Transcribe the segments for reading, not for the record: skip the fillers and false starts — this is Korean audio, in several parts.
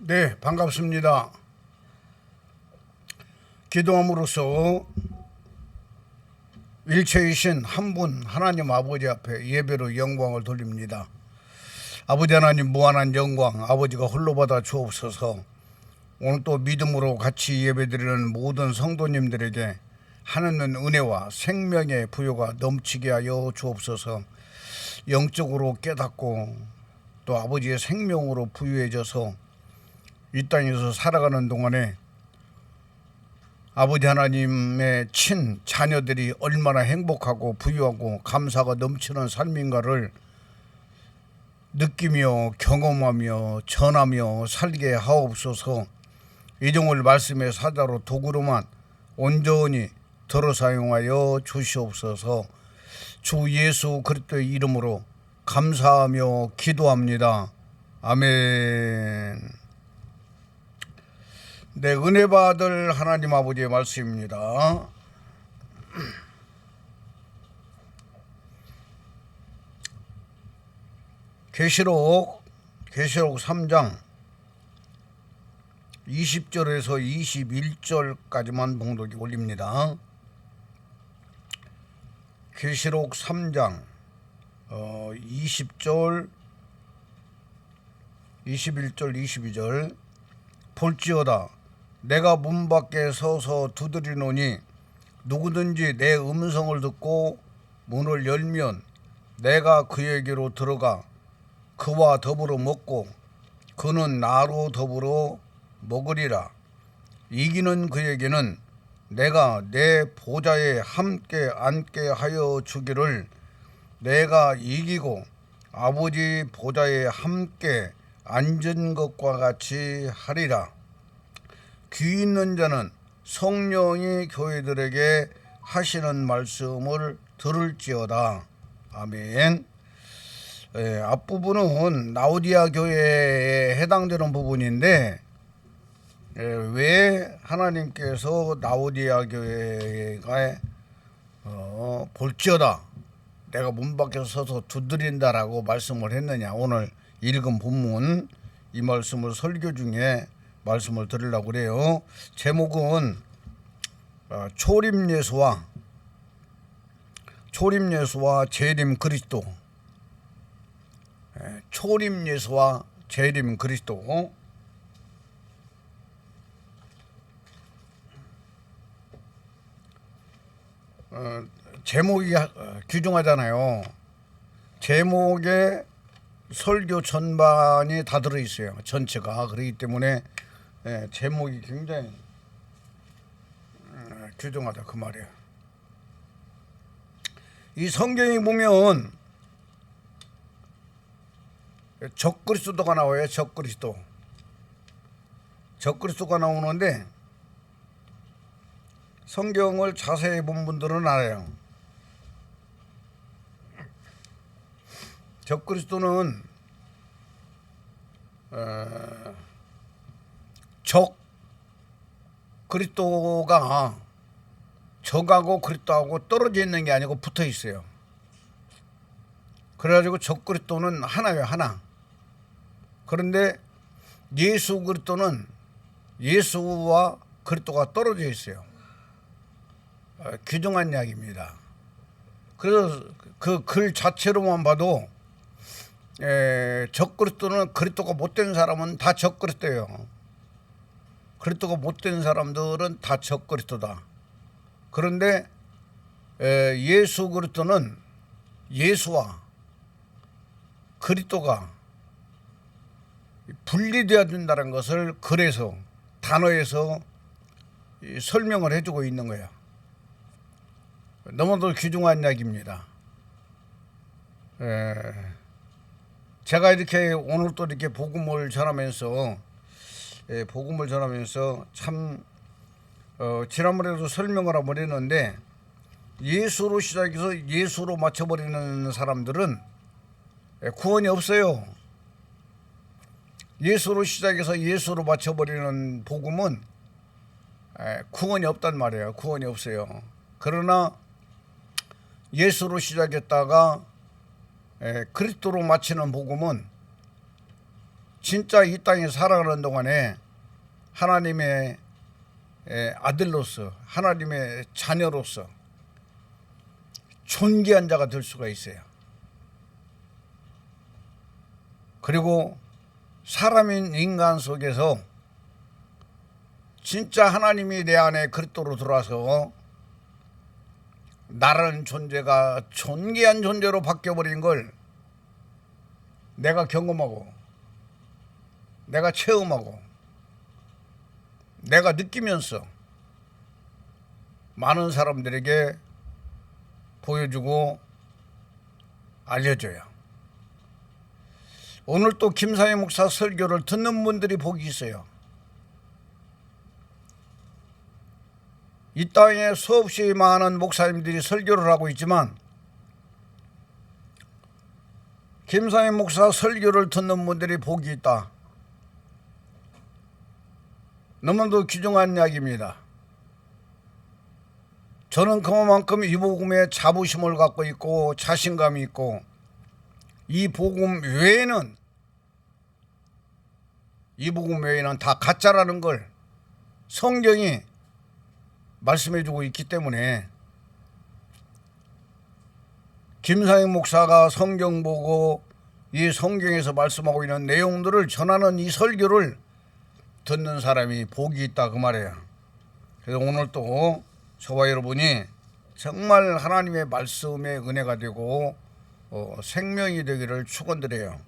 네, 반갑습니다. 기도함으로써 일체이신 한 분 하나님 아버지 앞에 예배로 영광을 돌립니다. 아버지 하나님 무한한 영광 아버지가 홀로 받아 주옵소서. 오늘 또 믿음으로 같이 예배드리는 모든 성도님들에게 하나님 은혜와 생명의 부요가 넘치게 하여 주옵소서. 영적으로 깨닫고 또 아버지의 생명으로 부유해져서 이 땅에서 살아가는 동안에 아버지 하나님의 친 자녀들이 얼마나 행복하고 부유하고 감사가 넘치는 삶인가를 느끼며 경험하며 전하며 살게 하옵소서. 이종을 말씀의 사자로 도구로만 온전히 들어 사용하여 주시옵소서. 주 예수 그리스도의 이름으로 감사하며 기도합니다. 아멘. 네, 은혜 받을 하나님 아버지의 말씀입니다. 계시록 3장 20절에서 21절까지만 봉독이 올립니다. 계시록 3장 20절 21절 22절 볼지어다 내가 문 밖에 서서 두드리노니 누구든지 내 음성을 듣고 문을 열면 내가 그에게로 들어가 그와 더불어 먹고 그는 나로 더불어 먹으리라. 이기는 그에게는 내가 내 보좌에 함께 앉게 하여 주기를 내가 이기고 아버지 보좌에 함께 앉은 것과 같이 하리라. 귀 있는 자는 성령이 교회들에게 하시는 말씀을 들을지어다. 아멘. 앞부분은 라오디아 교회에 해당되는 부분인데 왜 하나님께서 라오디아 교회가 볼지어다 내가 문 밖에 서서 두드린다라고 말씀을 했느냐. 오늘 읽은 본문 이 말씀을 설교 중에 말씀을 드리려고 그래요. 제목은 초림예수와 재림 그리스도. 초림예수와 재림 그리스도. 제목이 귀중하잖아요. 제목에 설교 전반이 다 들어있어요. 전체가. 그렇기 때문에 제목이 굉장히 귀중하다 그 말이에요. 이 성경에 보면 적그리스도가 나와요. 적그리스도가 나오는데 성경을 자세히 본 분들은 알아요. 적그리스도는 그리스도가 적하고 그리스도하고 떨어져 있는 게 아니고 붙어 있어요. 그래가지고 적그리스도는 하나예요, 하나. 그런데 예수 그리스도는 예수와 그리스도가 떨어져 있어요. 귀중한 이야기입니다. 그래서 그 글 자체로만 봐도 적그리스도는 그리스도가 못된 사람은 다 적그리스도예요. 그리스도가 못된 사람들은 다 적그리스도다. 그런데 예수 그리스도는 예수와 그리스도가 분리되어야 된다는 것을 글에서 단어에서 설명을 해주고 있는 거예요. 너무도 귀중한 이야기입니다. 제가 이렇게 오늘 또 이렇게 복음을 전하면서 참 지난번에도 설명을 한번 했는데 예수로 시작해서 예수로 맞춰버리는 사람들은 구원이 없어요. 예수로 시작해서 예수로 맞춰버리는 복음은 구원이 없단 말이에요. 구원이 없어요. 그러나 예수로 시작했다가 그리스도로 마치는 복음은 진짜 이 땅에 살아가는 동안에 하나님의 아들로서, 하나님의 자녀로서 존귀한 자가 될 수가 있어요. 그리고 사람인 인간 속에서 진짜 하나님이 내 안에 그리스도로 들어와서 나라는 존재가 존귀한 존재로 바뀌어버린 걸 내가 경험하고, 내가 체험하고, 내가 느끼면서 많은 사람들에게 보여주고 알려줘요. 오늘 또 김사회 목사 설교를 듣는 분들이 복이 있어요. 이 땅에 수없이 많은 목사님들이 설교를 하고 있지만 김사회 목사 설교를 듣는 분들이 복이 있다. 너무도 귀중한 이야기입니다. 저는 그만큼 이 복음에 자부심을 갖고 있고 자신감이 있고, 이 복음 외에는 다 가짜라는 걸 성경이 말씀해주고 있기 때문에 김사회 목사가 성경 보고 이 성경에서 말씀하고 있는 내용들을 전하는 이 설교를 듣는 사람이 복이 있다 그 말이에요. 그래서 오늘 또 저와 여러분이 정말 하나님의 말씀에 은혜가 되고 생명이 되기를 축원드려요.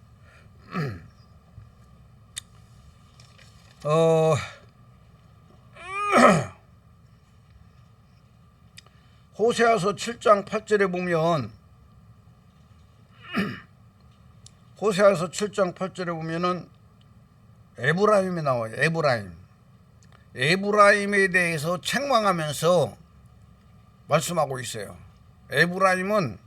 호세아서 7장 8절에 보면 호세아서 7장 8절에 보면은 에브라임이 나와요. 에브라임에 대해서 책망하면서 말씀하고 있어요. 에브라임은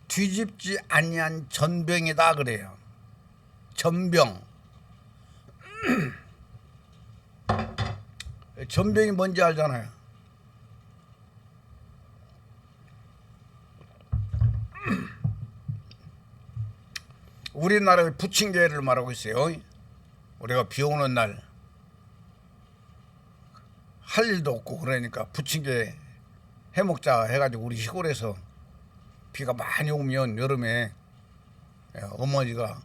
뒤집지 아니한 전병이다 그래요. 전병. 전병이 뭔지 알잖아요. 우리나라의 부침개를 말하고 있어요. 우리가 비 오는 날 할 일도 없고 그러니까 부침개 해먹자 해가지고 우리 시골에서 비가 많이 오면 여름에 어머니가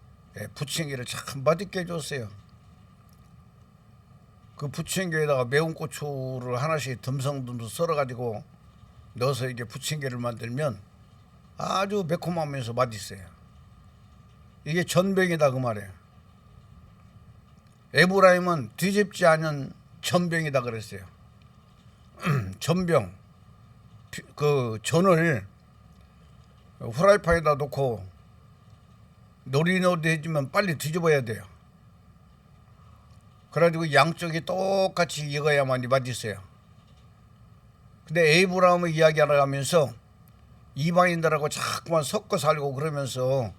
부침개를 참 맛있게 해줬어요. 그 부침개에다가 매운 고추를 하나씩 듬성듬성 썰어가지고 넣어서 이게 부침개를 만들면 아주 매콤하면서 맛있어요. 이게 전병이다 그 말이에요. 에브라임은 뒤집지 않은 전병이다 그랬어요. 전병, 그 전을 후라이팬에다 놓고 노리노리해지면 빨리 뒤집어야 돼요. 그래가지고 양쪽이 똑같이 익어야만 맛있어요. 근데 에브라임을 이야기하러 가면서 이방인들하고 자꾸만 섞어 살고 그러면서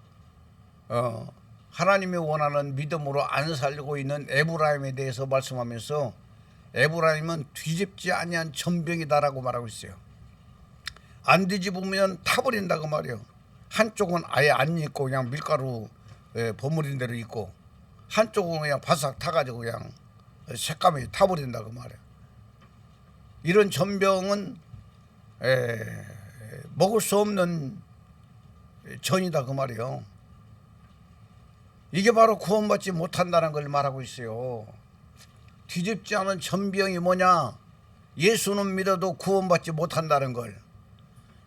하나님이 원하는 믿음으로 안 살고 있는 에브라임에 대해서 말씀하면서 에브라임은 뒤집지 아니한 전병이다라고 말하고 있어요. 안 뒤집으면 타버린다고 말이에요. 한쪽은 아예 안 익고 그냥 밀가루 버무린 대로 익고, 한쪽은 그냥 바싹 타가지고 그냥 색감이 타버린다고 말이에요. 이런 전병은 먹을 수 없는 전이다 그 말이에요. 이게 바로 구원받지 못한다는 걸 말하고 있어요. 뒤집지 않은 전병이 뭐냐? 예수는 믿어도 구원받지 못한다는 걸.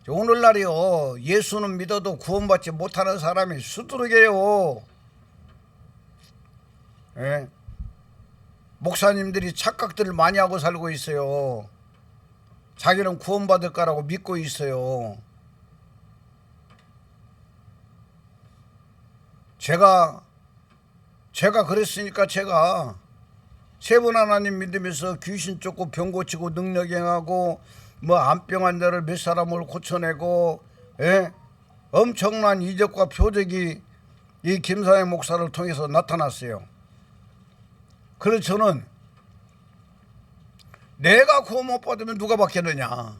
오늘날이요, 예수는 믿어도 구원받지 못하는 사람이 수두룩해요. 예? 목사님들이 착각들을 많이 하고 살고 있어요. 자기는 구원받을 거라고 믿고 있어요. 제가 그랬으니까 제가 세 번 하나님 믿으면서 귀신 쫓고 병 고치고 능력 행하고 암병 환자를 몇 사람을 고쳐내고, 엄청난 이적과 표적이 이 김사회 목사를 통해서 나타났어요. 그래서 저는 내가 구원 못 받으면 누가 받겠느냐,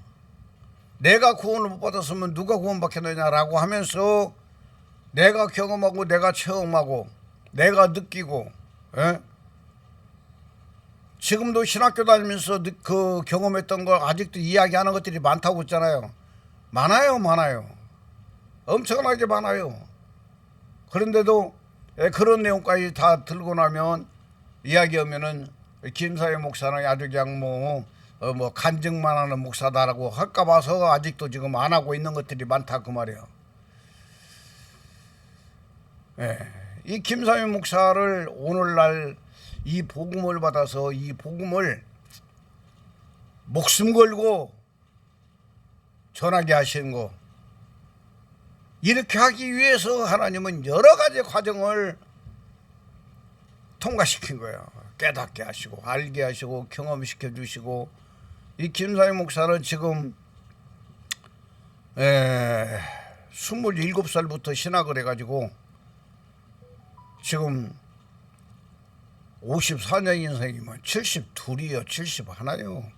내가 구원을 못 받았으면 누가 구원 받겠느냐라고 하면서 내가 경험하고 내가 체험하고 내가 느끼고, 예? 지금도 신학교 다니면서 그 경험했던 걸 아직도 이야기하는 것들이 많다고 했잖아요. 많아요. 엄청나게 많아요. 그런데도 그런 내용까지 다 들고 나면 이야기하면은 김사회 목사는 아주 그냥 뭐 간증만 하는 목사다라고 할까 봐서 아직도 지금 안 하고 있는 것들이 많다 그 말이에요. 예. 이 김사회 목사를 오늘날 이 복음을 받아서 이 복음을 목숨 걸고 전하게 하시는 거, 이렇게 하기 위해서 하나님은 여러 가지 과정을 통과시킨 거예요. 깨닫게 하시고 알게 하시고 경험시켜 주시고. 이 김사회 목사는 지금 27살부터 신학을 해가지고 지금 54년 인생이면 72이요 71이요.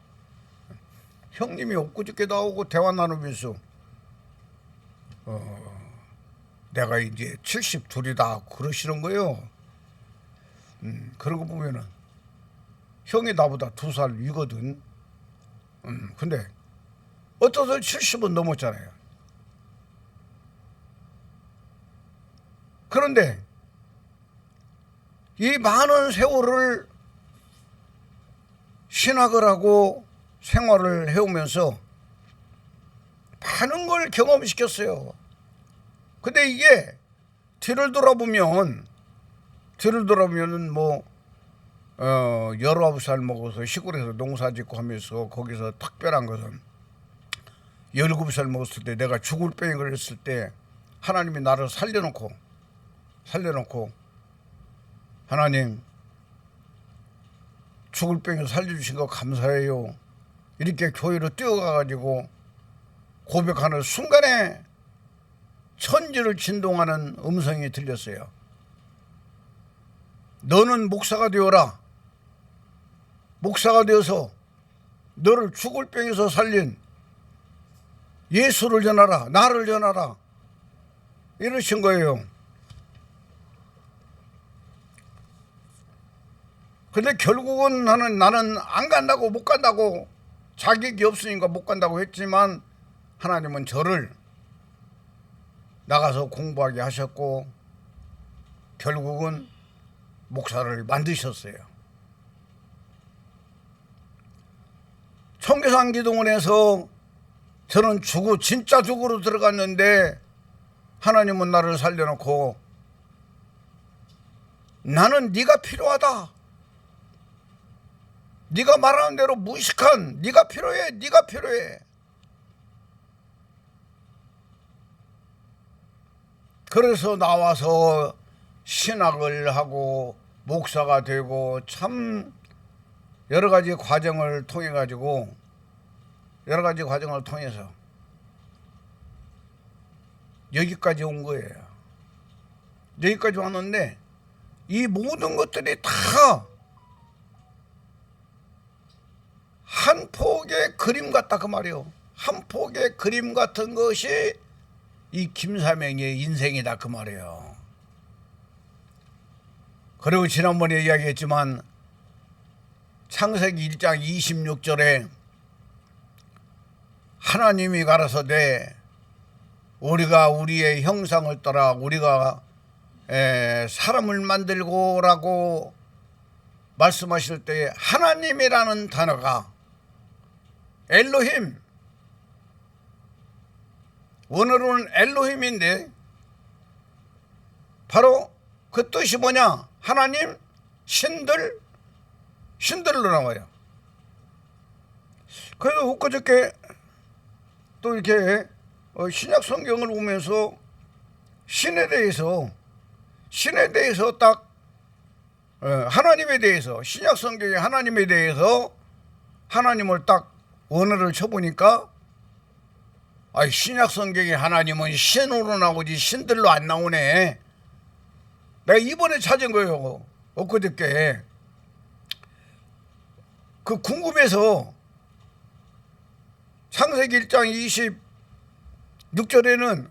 형님이 엊그저께 나오고 대화 나누면서 내가 이제 72이다 그러시는 거예요. 그런 거 보면은 형이 나보다 2살 위거든. 근데 어떠서 70은 넘었잖아요. 그런데 이 많은 세월을 신학을 하고 생활을 해오면서 많은 걸 경험시켰어요. 근데 이게 뒤를 돌아보면 19살 먹어서 시골에서 농사 짓고 하면서 거기서 특별한 것은 17살 먹었을 때 내가 죽을 병에 걸렸을 때 하나님이 나를 살려놓고 하나님 죽을 병에 살려주신 거 감사해요. 이렇게 교회로 뛰어가가지고 고백하는 순간에 천지를 진동하는 음성이 들렸어요. 너는 목사가 되어라. 목사가 되어서 너를 죽을 병에서 살린 예수를 전하라. 나를 전하라. 이러신 거예요. 근데 결국은 나는 안 간다고 못 간다고 자격이 없으니까 못 간다고 했지만 하나님은 저를 나가서 공부하게 하셨고 결국은 목사를 만드셨어요. 청계산 기도원에서 저는 진짜 죽으로 들어갔는데 하나님은 나를 살려놓고 나는 네가 필요하다. 네가 말하는 대로 무식한 네가 필요해. 그래서 나와서 신학을 하고 목사가 되고 참 여러 가지 과정을 통해서 여기까지 온 거예요. 여기까지 왔는데 이 모든 것들이 다 한 폭의 그림 같다 그 말이요. 한 폭의 그림 같은 것이 이 김사명의 인생이다 그 말이에요. 그리고 지난번에 이야기했지만 창세기 1장 26절에 하나님이 가라사대 우리가 우리의 형상을 따라 우리가 사람을 만들고라고 말씀하실 때 하나님이라는 단어가 엘로힘, 원어로는 엘로힘인데 바로 그 뜻이 뭐냐? 하나님, 신들로 나와요. 그래서 엊그저께 또 이렇게 신약 성경을 보면서 신에 대해서 딱 하나님에 대해서 신약 성경의 하나님에 대해서 하나님을 딱 원어를 쳐보니까 신약 성경의 하나님은 신으로 나오지 신들로 안 나오네. 내가 이번에 찾은 거예요. 엊그저께 그 궁금해서 창세기 1장 26절에는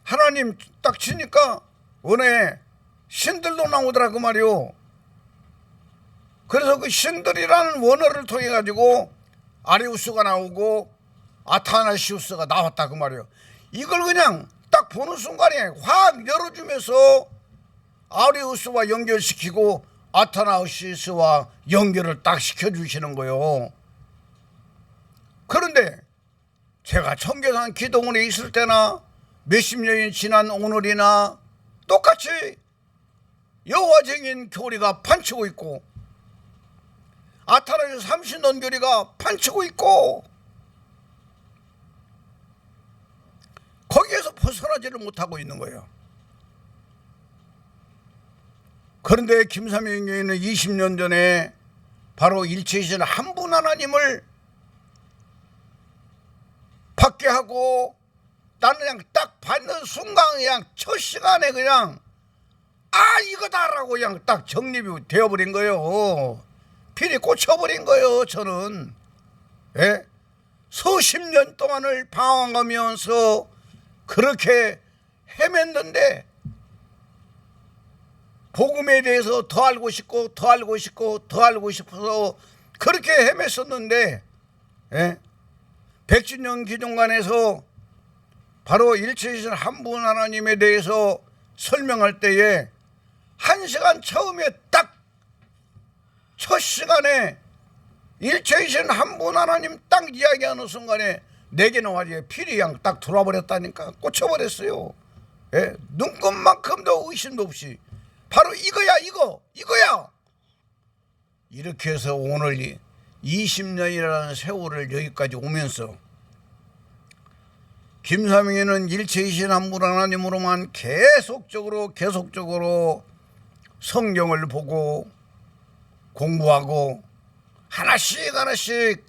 하나님 딱 치니까 은혜 신들도 나오더라 그 말이요. 그래서 그 신들이라는 원어를 통해 가지고 아리우스가 나오고 아타나시우스가 나왔다 그 말이요. 이걸 그냥 딱 보는 순간에 확 열어주면서 아리우스와 연결시키고 아타나시우스와 연결을 딱 시켜주시는 거요. 그런데 제가 청계산 기도원에 있을 때나 몇십 년이 지난 오늘이나 똑같이 여호와 증인 교리가 판치고 있고 아타나시우스 삼신론 교리가 판치고 있고 거기에서 벗어나지를 못하고 있는 거예요. 그런데 김삼영 교회는 20년 전에 바로 일체이신 한 분 하나님을 받게 하고 나는 그냥 딱 받는 순간 그냥 첫 시간에 그냥 이거다라고 그냥 딱 정립이 되어버린 거예요. 필이 꽂혀버린 거예요. 저는 수십 년 동안을 방황하면서 그렇게 헤맸는데 복음에 대해서 더 알고 싶고 더 알고 싶고 더 알고 싶어서 그렇게 헤맸었는데 백주년 기념관에서 바로 일체이신 한 분 하나님에 대해서 설명할 때에 한 시간 처음에 딱 첫 시간에 일체이신 한 분 하나님 딱 이야기하는 순간에 내게는 완전히 필이 그냥 딱 돌아버렸다니까. 꽂혀버렸어요. 눈곱만큼도 의심도 없이 바로 이거야 이거야. 이렇게 해서 오늘 20년이라는 세월을 여기까지 오면서 김삼영이는 일체이신 한 분 하나님으로만 계속적으로 성경을 보고 공부하고 하나씩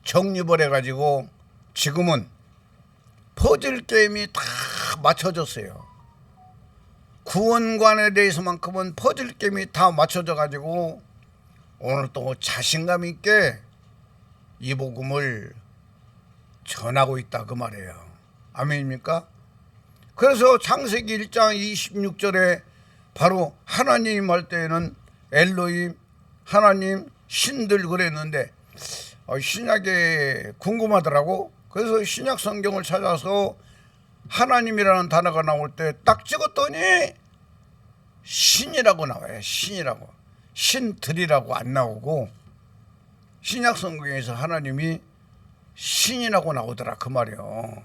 정립을 해가지고 지금은 퍼즐 게임이 다 맞춰졌어요. 구원관에 대해서만큼은 퍼즐 게임이 다 맞춰져 가지고 오늘 또 자신감 있게 이 복음을 전하고 있다 그 말이에요. 아멘입니까? 그래서 창세기 1장 26절에 바로 하나님 할 때에는 엘로힘 하나님 신들 그랬는데 신약에 궁금하더라고. 그래서 신약 성경을 찾아서 하나님이라는 단어가 나올 때 딱 찍었더니 신이라고 나와요. 신이라고. 신들이라고 안 나오고 신약 성경에서 하나님이 신이라고 나오더라 그 말이요.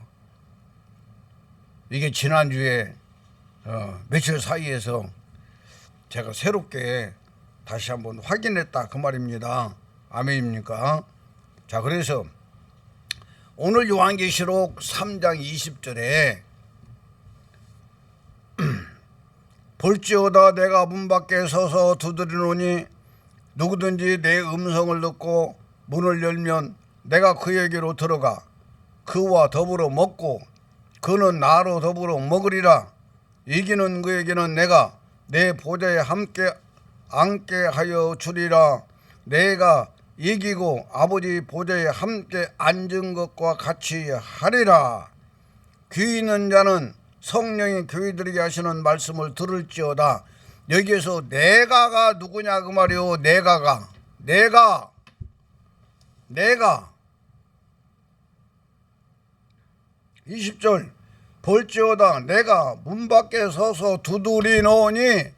이게 지난주에 며칠 사이에서 제가 새롭게 다시 한번 확인했다 그 말입니다. 아멘입니까? 자, 그래서 오늘 요한계시록 3장 20절에 볼지어다 내가 문 밖에 서서 두드리노니 누구든지 내 음성을 듣고 문을 열면 내가 그에게로 들어가 그와 더불어 먹고 그는 나로 더불어 먹으리라. 이기는 그에게는 내가 내 보좌에 함께 앉게 하여 주리라. 내가 이기고 아버지 보좌에 함께 앉은 것과 같이 하리라. 귀 있는 자는 성령이 교회들에게 하시는 말씀을 들을지어다. 여기에서 내가가 누구냐 그 말이요. 내가 20절 볼지어다 내가 문 밖에 서서 두드리노니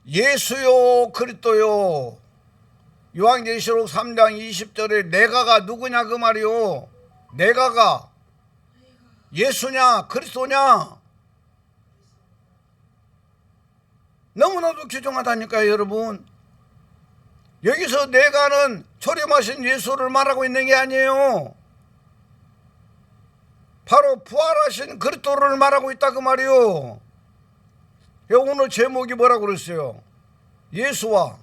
예수요 그리스도요. 요한계시록 3장 20절에 내가가 누구냐 그 말이요. 내가가 예수냐 그리스도냐. 너무나도 귀중하다니까요 여러분. 여기서 내가는 초림하신 예수를 말하고 있는 게 아니에요. 바로 부활하신 그리스도를 말하고 있다 그 말이요. 오늘 제목이 뭐라고 그랬어요? 예수와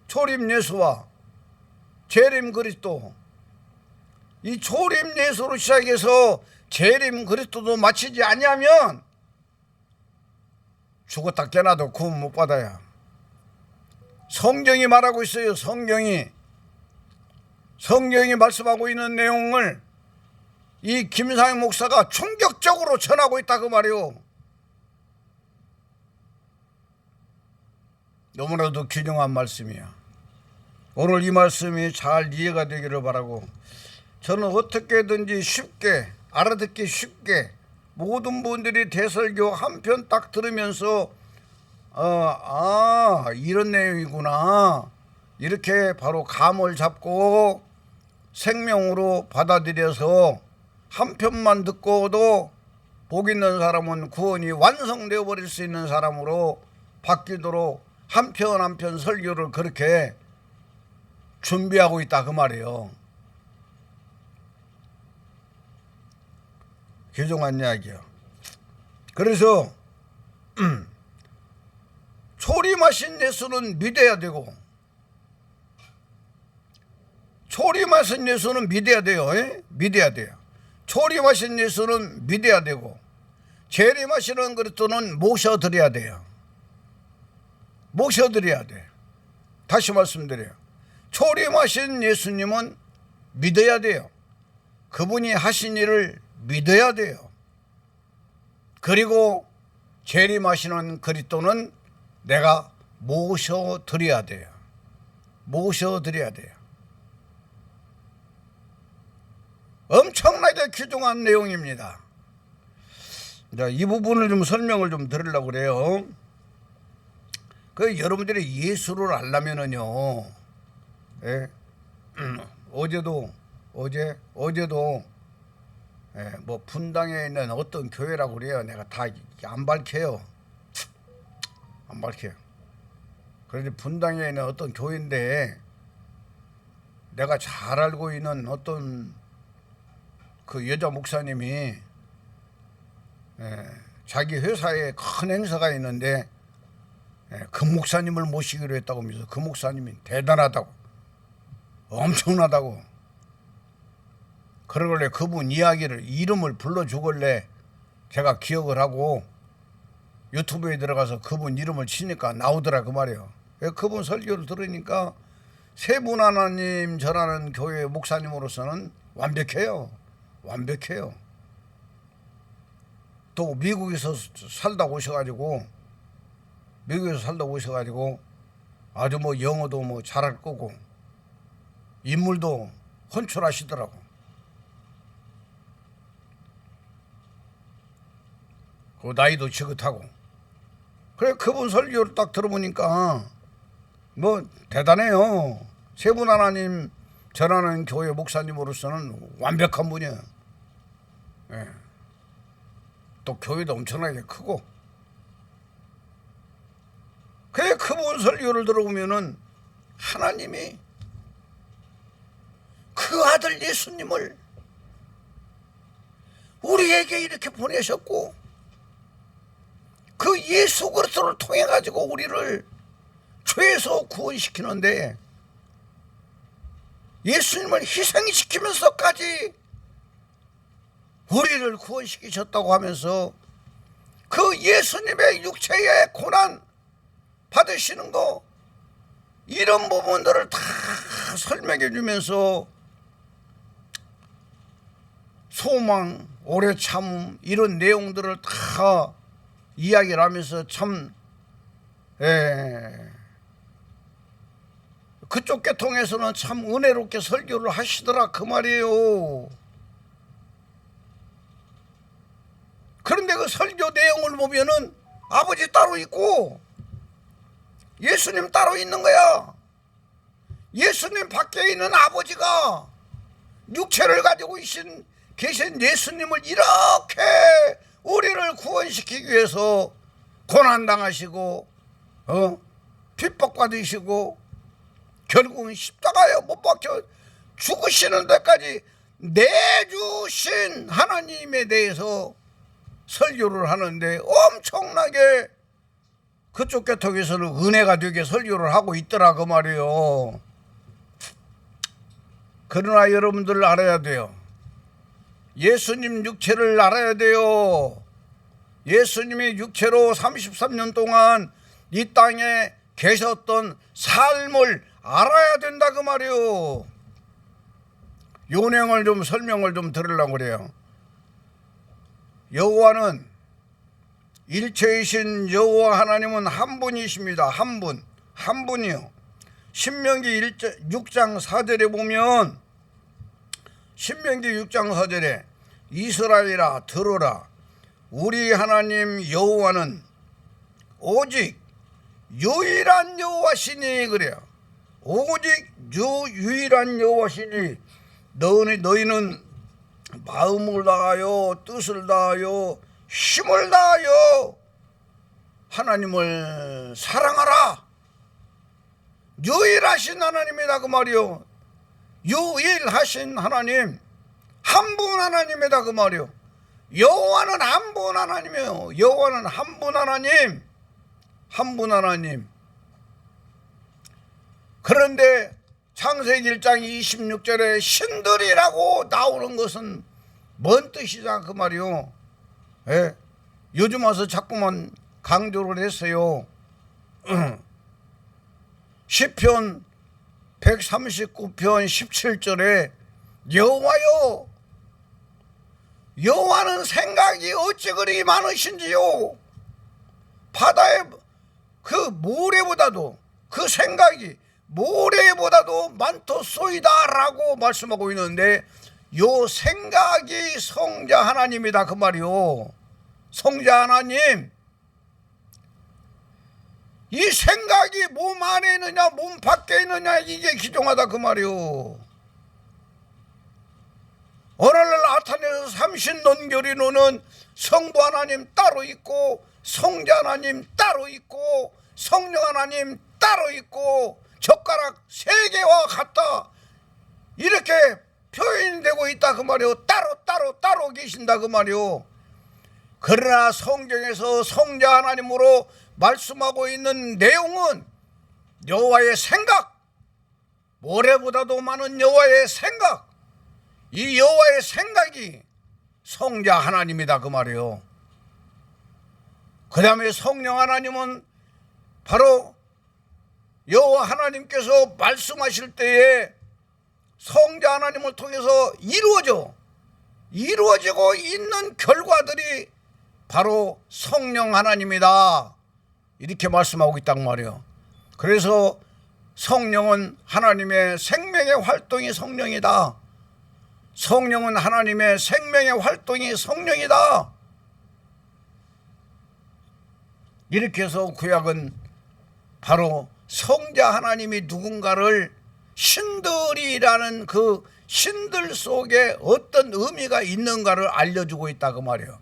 초림 예수와 재림 그리스도. 이 초림 예수로 시작해서 재림 그리스도도 마치지 아니하면 죽었다 깨나도 구원 못 받아야. 성경이 말하고 있어요. 성경이 말씀하고 있는 내용을 이 김상희 목사가 충격적으로 전하고 있다 그 말이요. 너무나도 귀중한 말씀이야. 오늘 이 말씀이 잘 이해가 되기를 바라고, 저는 어떻게든지 쉽게 알아듣기 쉽게 모든 분들이 대설교 한 편 딱 들으면서 이런 내용이구나 이렇게 바로 감을 잡고 생명으로 받아들여서 한 편만 듣고도 복 있는 사람은 구원이 완성되어 버릴 수 있는 사람으로 바뀌도록 한 편 한 편 설교를 그렇게 준비하고 있다 그 말이에요. 귀중한 이야기야. 그래서 초림하신 예수는 믿어야 되고, 초림하신 예수는 믿어야 돼요. 믿어야 돼요. 초림하신 예수는 믿어야 되고, 재림하시는 그리스도는 모셔드려야 돼요. 모셔드려야 돼. 다시 말씀드려요. 초림하신 예수님은 믿어야 돼요. 그분이 하신 일을 믿어야 돼요. 그리고 재림하시는 그리스도는 내가 모셔드려야 돼요. 모셔드려야 돼요. 엄청나게 귀중한 내용입니다. 자, 이 부분을 좀 설명을 좀 드리려고 그래요. 그 여러분들이 예수를 알려면은요, 어제도 뭐 분당에 있는 어떤 교회라고 그래요. 내가 다 안 밝혀요. 안 밝혀요. 그런데 분당에 있는 어떤 교회인데 내가 잘 알고 있는 어떤 그 여자 목사님이 자기 회사에 큰 행사가 있는데 그 목사님을 모시기로 했다고 하면서 그 목사님이 대단하다고, 엄청나다고 그러길래 그분 이름을 불러주길래 제가 기억을 하고 유튜브에 들어가서 그분 이름을 치니까 나오더라 그 말이에요. 그분 설교를 들으니까 세 분 하나님 전하는 교회 목사님으로서는 완벽해요. 완벽해요. 또 미국에서 살다 오셔가지고 아주 뭐 영어도 뭐 잘할 거고 인물도 헌출하시더라고. 그 나이도 지긋하고. 그래 그분 설교를 딱 들어보니까 뭐 대단해요. 세 분 하나님 전하는 교회 목사님으로서는 완벽한 분이에요. 또 교회도 엄청나게 크고. 그래 그분 설교를 들어보면은 하나님이 그 아들 예수님을 우리에게 이렇게 보내셨고, 그 예수 그리스도를 통해 가지고 우리를 죄에서 구원시키는데 예수님을 희생시키면서까지 우리를 구원시키셨다고 하면서 그 예수님의 육체의 고난 받으시는 거, 이런 부분들을 다 설명해 주면서 소망, 오래 참, 이런 내용들을 다 이야기를 하면서 참 그쪽 계통에서는 참 은혜롭게 설교를 하시더라 그 말이에요. 그런데 그 설교 내용을 보면은 아버지 따로 있고 예수님 따로 있는 거야. 예수님 밖에 있는 아버지가 육체를 가지고 계신 예수님을 이렇게 우리를 구원시키기 위해서 고난당하시고 핍박받으시고 결국은 십자가에 못 박혀 죽으시는 데까지 내주신 하나님에 대해서 설교를 하는데 엄청나게 그쪽 계통에서는 은혜가 되게 설교를 하고 있더라 그 말이에요. 그러나 여러분들 알아야 돼요. 예수님 육체를 알아야 돼요. 예수님이 육체로 33년 동안 이 땅에 계셨던 삶을 알아야 된다 그 말이에요. 요 내용을 좀 설명을 좀 들으려고 그래요. 여호와는 일체이신 여호와 하나님은 한 분이십니다. 한 분이요. 신명기 6장 4절에 보면, 신명기 6장 4절에 이스라엘아 들어라, 우리 하나님 여호와는 오직 유일한 여호와시니. 그래요. 오직 유일한 여호와시니 너희는 마음을 다하여 뜻을 다하여 힘을 다하여 하나님을 사랑하라. 유일하신 하나님이다 그 말이요. 유일하신 하나님, 한 분 하나님이다 그 말이요. 여호와는 한 분 하나님이에요. 여호와는 한 분 하나님, 한 분 하나님. 그런데 창세기 1장 26절에 신들이라고 나오는 것은 뭔 뜻이냐 그 말이요. 예? 요즘 와서 자꾸만 강조를 했어요. 시편 139편 17절에 여호와여, 여호와는 생각이 어찌 그리 많으신지요. 바다의 그 모래보다도 그 생각이 모래보다도 많도소이다라고 말씀하고 있는데, 요 생각이 성자 하나님이다 그 말이요. 성자 하나님, 이 생각이 몸 안에 있느냐 몸 밖에 있느냐 이게 기중하다 그 말이요. 오늘날 아타네에서 삼신론교리로는 성부 하나님 따로 있고 성자 하나님 따로 있고 성령 하나님 따로 있고 젓가락 3개와 같다 이렇게 표현되고 있다 그 말이요. 따로 계신다 그 말이요. 그러나 성경에서 성자 하나님으로 말씀하고 있는 내용은 여호와의 생각, 모래보다도 많은 여호와의 생각, 이 여호와의 생각이 성자 하나님이다 그 말이요. 그 다음에 성령 하나님은 바로 여호와 하나님께서 말씀하실 때에 성자 하나님을 통해서 이루어지고 있는 결과들이 바로 성령 하나님이다 이렇게 말씀하고 있단 말이에요. 그래서 성령은 하나님의 생명의 활동이 성령이다. 성령은 하나님의 생명의 활동이 성령이다. 이렇게 해서 구약은 바로 성자 하나님이 누군가를 신들이라는 그 신들 속에 어떤 의미가 있는가를 알려주고 있다 그 말이에요.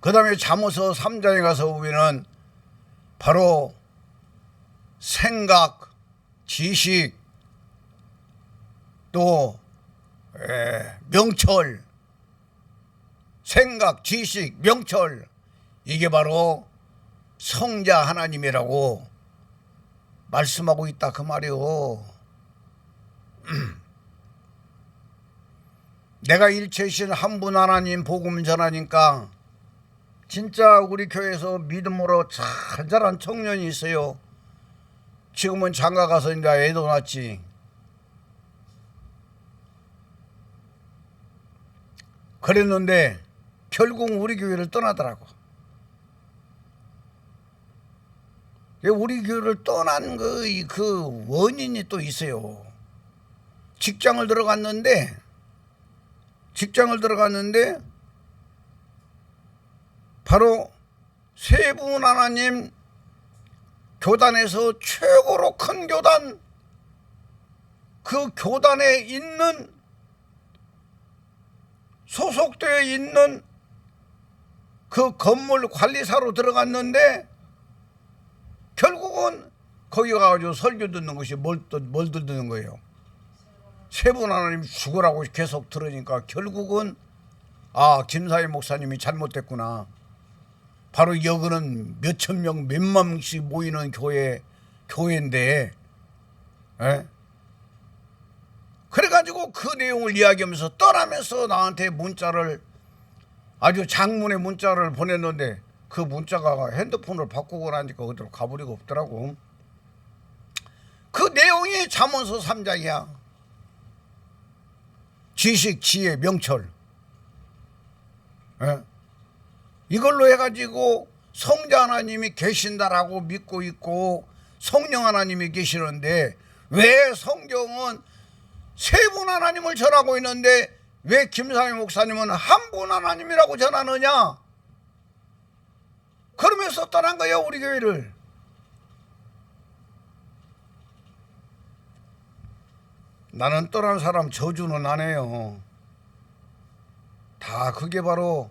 그 다음에 잠언서 3장에 가서 보면은 바로 생각, 지식, 또 명철, 생각, 지식, 명철, 이게 바로 성자 하나님이라고 말씀하고 있다 그 말이요. 내가 일체이신 한 분 하나님 복음 전하니까 진짜 우리 교회에서 믿음으로 잘 자란 청년이 있어요. 지금은 장가 가서 이제 애도 낳지. 그랬는데 결국 우리 교회를 떠나더라고. 우리 교회를 떠난 그 원인이 또 있어요. 직장을 들어갔는데 바로 세 분 하나님 교단에서 최고로 큰 교단, 그 교단에 있는 소속되어 있는 그 건물 관리사로 들어갔는데 결국은 거기 가가지고 설교 듣는 것이 뭘 듣는 거예요. 세 분 하나님 죽으라고 계속 들으니까 결국은 김사희 목사님이 잘못됐구나. 바로 여기는 몇천 명, 몇만 명씩 모이는 교회인데, 그래가지고 그 내용을 이야기하면서 떠나면서 나한테 문자를, 아주 장문의 문자를 보냈는데 그 문자가 핸드폰을 바꾸고 나니까 그대로 가버리고 없더라고. 그 내용이 잠언서 3장이야. 지식, 지혜, 명철. 예? 이걸로 해가지고 성자 하나님이 계신다라고 믿고 있고 성령 하나님이 계시는데 왜 성경은 세 분 하나님을 전하고 있는데 왜 김삼일 목사님은 한 분 하나님이라고 전하느냐? 그러면서 떠난 거예요, 우리 교회를. 나는 떠난 사람 저주는 안 해요. 다 그게 바로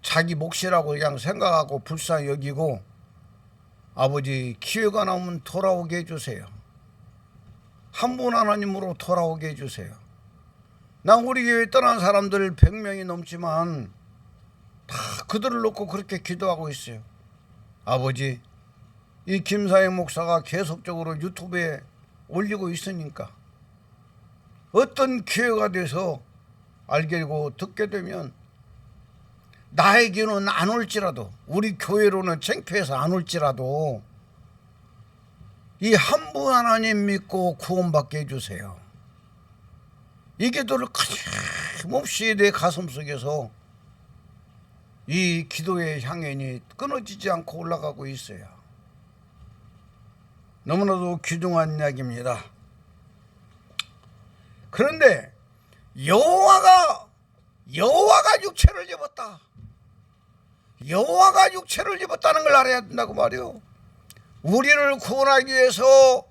자기 몫이라고 그냥 생각하고 불쌍히 여기고 아버지 기회가 나오면 돌아오게 해주세요. 한 분 하나님으로 돌아오게 해주세요. 난 우리 교회 떠난 사람들 100명이 넘지만 다 그들을 놓고 그렇게 기도하고 있어요. 아버지, 이 김사영 목사가 계속적으로 유튜브에 올리고 있으니까 어떤 기회가 돼서 알게 되고 듣게 되면 나에게는 안 올지라도 우리 교회로는 창피해서 안 올지라도 이 한 분 하나님 믿고 구원받게 해주세요. 이 기도를 끊임없이 내 가슴속에서 이 기도의 향연이 끊어지지 않고 올라가고 있어요. 너무나도 귀중한 이야기입니다. 그런데 여호와가 육체를 입었다. 여호와가 육체를 입었다는 걸 알아야 된다고 말이요. 우리를 구원하기 위해서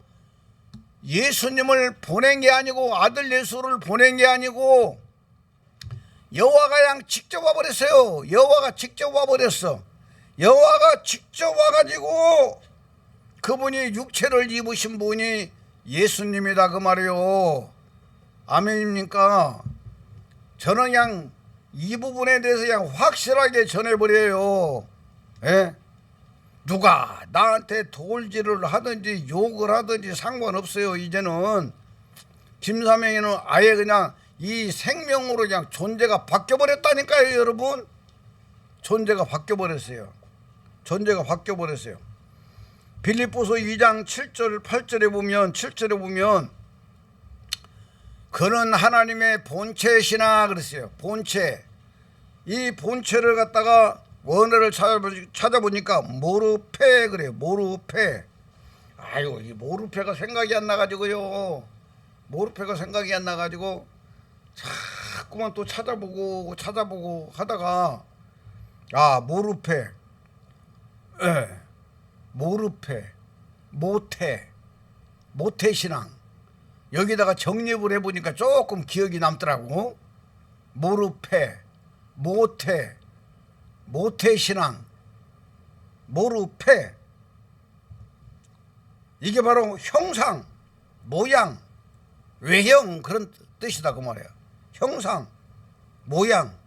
예수님을 보낸 게 아니고 아들 예수를 보낸 게 아니고 여호와가 그냥 직접 와버렸어요. 여호와가 직접 와버렸어. 여호와가 직접 와가지고 그분이 육체를 입으신 분이 예수님이다 그 말이요. 아멘입니까? 저는 그냥 이 부분에 대해서 그냥 확실하게 전해버려요. 예? 누가 나한테 돌질을 하든지 욕을 하든지 상관없어요. 이제는 김사명이는 아예 그냥 이 생명으로 그냥 존재가 바뀌어버렸다니까요. 여러분, 존재가 바뀌어버렸어요. 존재가 바뀌어버렸어요. 빌립보서 2장 7절 8절에 보면 7절에 보면 그는 하나님의 본체시나 그랬어요. 본체. 이 본체를 갖다가 원어를 찾아보니까 모르페 그래요. 모르페. 아유, 이 모르페가 생각이 안 나가지고요. 모르페가 생각이 안 나가지고 자꾸만 또 찾아보고 하다가 모르페. 예. 모르페. 모태신앙. 여기다가 정립을 해보니까 조금 기억이 남더라고. 모르페, 모태신앙, 모르페. 이게 바로 형상, 모양, 외형 그런 뜻이다 그 말이야. 형상, 모양,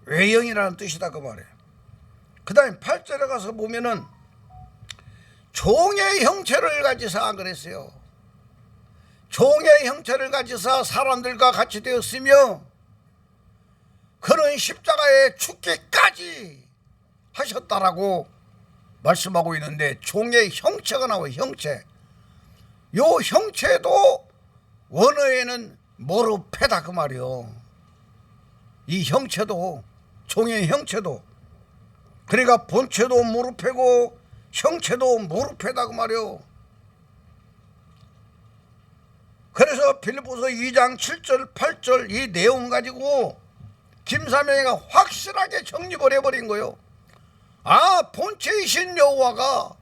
외형이라는 뜻이다 그 말이야. 그 다음에 8절에 가서 보면은 종의 형체를 가지사 그랬어요. 종의 형체를 가지사 사람들과 같이 되었으며 그는 십자가에 죽기까지 하셨다라고 말씀하고 있는데 종의 형체가 나와요. 형체. 요 형체도 원어에는 모르페다 그 말이요. 이 형체도 종의 형체도 그러니까 본체도 모르페고 형체도 모르페다 그 말이요. 그래서 빌립보서 2장 7절 8절 이 내용 가지고 김삼영이가 확실하게 정립을 해버린 거예요. 본체이신 여호와가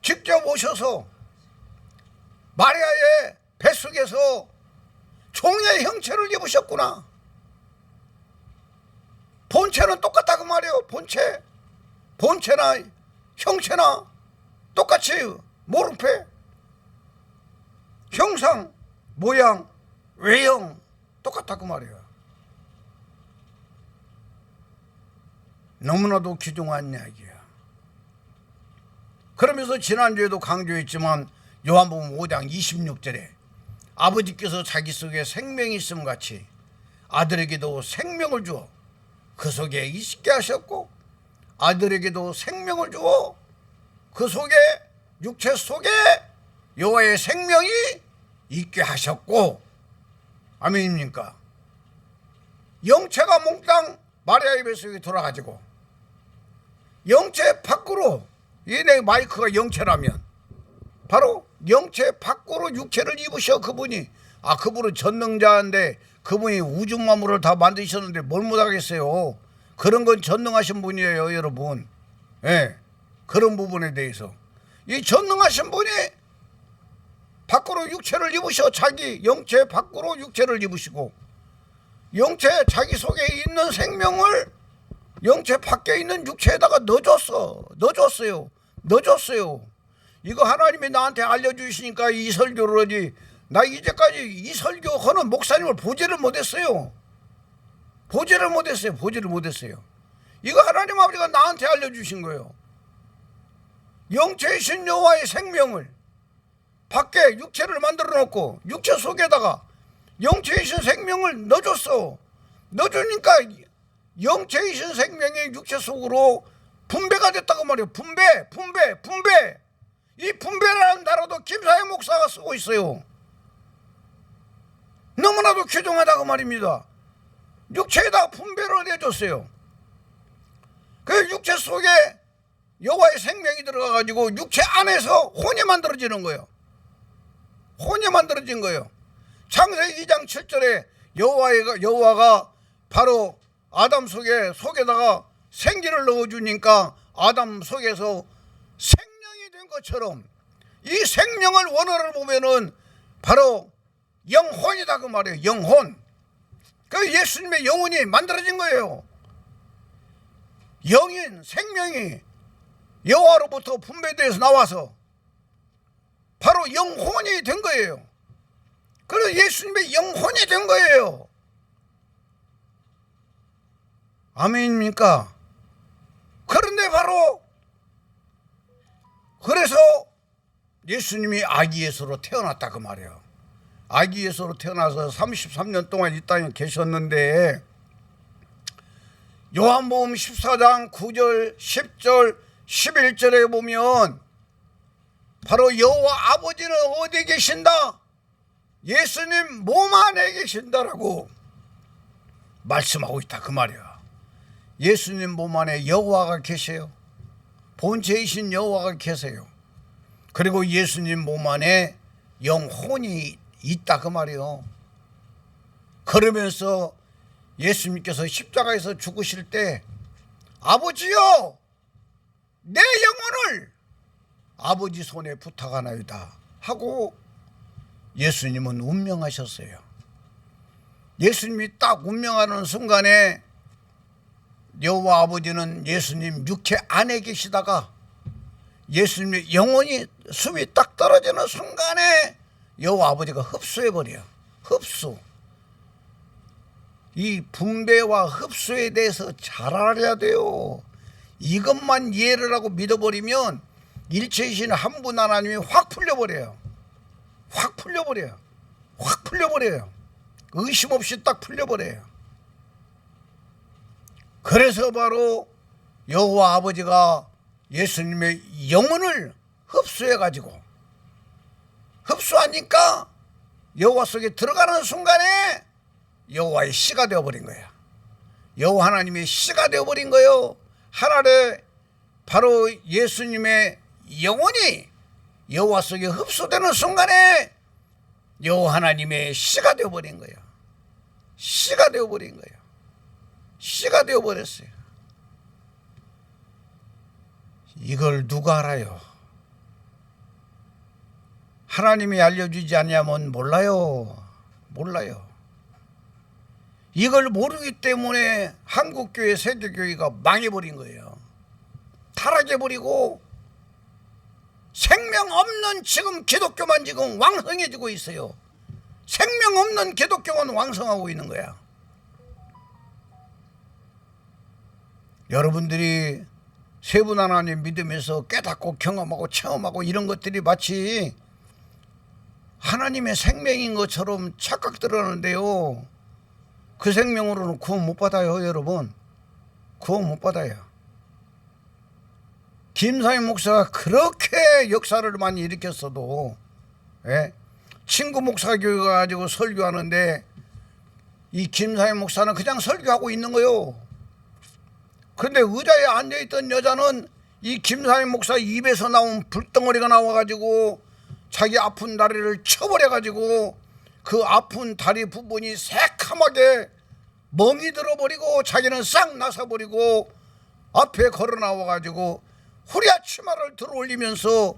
직접 오셔서 마리아의 뱃속에서 종의 형체를 입으셨구나. 본체는 똑같다 그 말이에요. 본체나 형체나 똑같이 모르페. 형상, 모양, 외형 똑같다 그 말이에요. 너무나도 귀중한 이야기야. 그러면서 지난주에도 강조했지만 요한복음 5장 26절에 아버지께서 자기 속에 생명이 있음 같이 아들에게도 생명을 주어 그 속에 있게 하셨고 아들에게도 생명을 주어 그 속에 육체 속에 여호와의 생명이 있게 하셨고 아멘입니까? 영체가 몽땅 마리아의 뱃속에 돌아가지고 영체 밖으로, 얘네 마이크가 영체라면 바로 영체 밖으로 육체를 입으셔. 그분이, 그분은 전능자인데 그분이 우주 만물을 다 만드셨는데 뭘 못하겠어요. 그런 건 전능하신 분이에요, 여러분. 예, 그런 부분에 대해서 이 전능하신 분이 밖으로 육체를 입으셔. 자기 영체 밖으로 육체를 입으시고 영체 자기 속에 있는 생명을 영체 밖에 있는 육체에다가 넣어줬어요. 이거 하나님이 나한테 알려주시니까 이 설교를 하지, 나 이제까지 이 설교하는 목사님을 보지를 못했어요. 이거 하나님 아버지가 나한테 알려주신 거예요. 영체이신 여호와의 생명을 밖에 육체를 만들어 놓고 육체 속에다가 영체이신 생명을 넣어줬어. 넣어주니까 영체이신 생명이 육체 속으로 분배가 됐다고 말이에요. 분배. 이 분배라는 단어도 김사회 목사가 쓰고 있어요. 너무나도 귀중하다고 말입니다. 육체에다가 분배를 해줬어요. 그 육체 속에 여호와의 생명이 들어가가지고 육체 안에서 혼이 만들어지는 거예요. 창세기 2장 7절에 여호와가 바로 아담 속에다가 생기를 넣어주니까 아담 속에서 생명이 된 것처럼 이 생명을 원어를 보면은 바로 영혼이다 그 말이에요. 영혼. 그 예수님의 영혼이 만들어진 거예요. 영인 생명이 여호와로부터 분배돼서 나와서 바로 영혼이 된 거예요. 그래서 예수님의 영혼이 된 거예요. 아멘입니까? 그런데 바로 그래서 예수님이 아기 예수로 태어났다 그 말이에요. 아기 예수로 태어나서 33년 동안 이 땅에 계셨는데 요한복음 14장 9절 10절 11절에 보면 바로 여호와 아버지는 어디 계신다? 예수님 몸 안에 계신다라고 말씀하고 있다 그 말이야. 예수님 몸 안에 여호와가 계세요. 본체이신 여호와가 계세요. 그리고 예수님 몸 안에 영혼이 있다 그 말이요. 그러면서 예수님께서 십자가에서 죽으실 때 아버지요 내 영혼을 아버지 손에 부탁하나이다 하고 예수님은 운명하셨어요. 예수님이 딱 운명하는 순간에 여호와 아버지는 예수님 육체 안에 계시다가 예수님의 영혼이 숨이 딱 떨어지는 순간에 여호와 아버지가 흡수해버려요. 흡수. 이 분배와 흡수에 대해서 잘 알아야 돼요. 이것만 이해를 하고 믿어버리면 일체이신 한 분 하나님이 확 풀려버려요. 의심 없이 딱 풀려버려요. 그래서 바로 여호와 아버지가 예수님의 영혼을 흡수해가지고 흡수하니까 여호와 속에 들어가는 순간에 여호와의 씨가 되어버린 거야. 여호와 하나님의 씨가 되어버린 거예요. 하나님 바로 예수님의 영혼이 여호와 속에 흡수되는 순간에 여호와 하나님의 씨가 되어버린 거예요. 씨가 되어버렸어요. 이걸 누가 알아요? 하나님이 알려주지 않으면 몰라요. 이걸 모르기 때문에 한국교회 세계교회가 망해버린 거예요. 타락해버리고 생명 없는 지금 기독교만 지금 왕성해지고 있어요. 생명 없는 기독교만 왕성하고 있는 거야. 여러분들이 세 분 하나님 믿으면서 깨닫고 경험하고 체험하고 이런 것들이 마치 하나님의 생명인 것처럼 착각들었는데요. 그 생명으로는 구원 못 받아요, 여러분. 구원 못 받아요. 김사임 목사가 그렇게 역사를 많이 일으켰어도 친구 목사 교회가 가지고 설교하는데 이 김사임 목사는 그냥 설교하고 있는 거요. 그런데 의자에 앉아있던 여자는 이 김사임 목사 입에서 나온 불덩어리가 나와가지고 자기 아픈 다리를 쳐버려가지고 그 아픈 다리 부분이 새카맣게 멍이 들어버리고 자기는 싹 나서버리고 앞에 걸어 나와가지고 후리아치마를 들어올리면서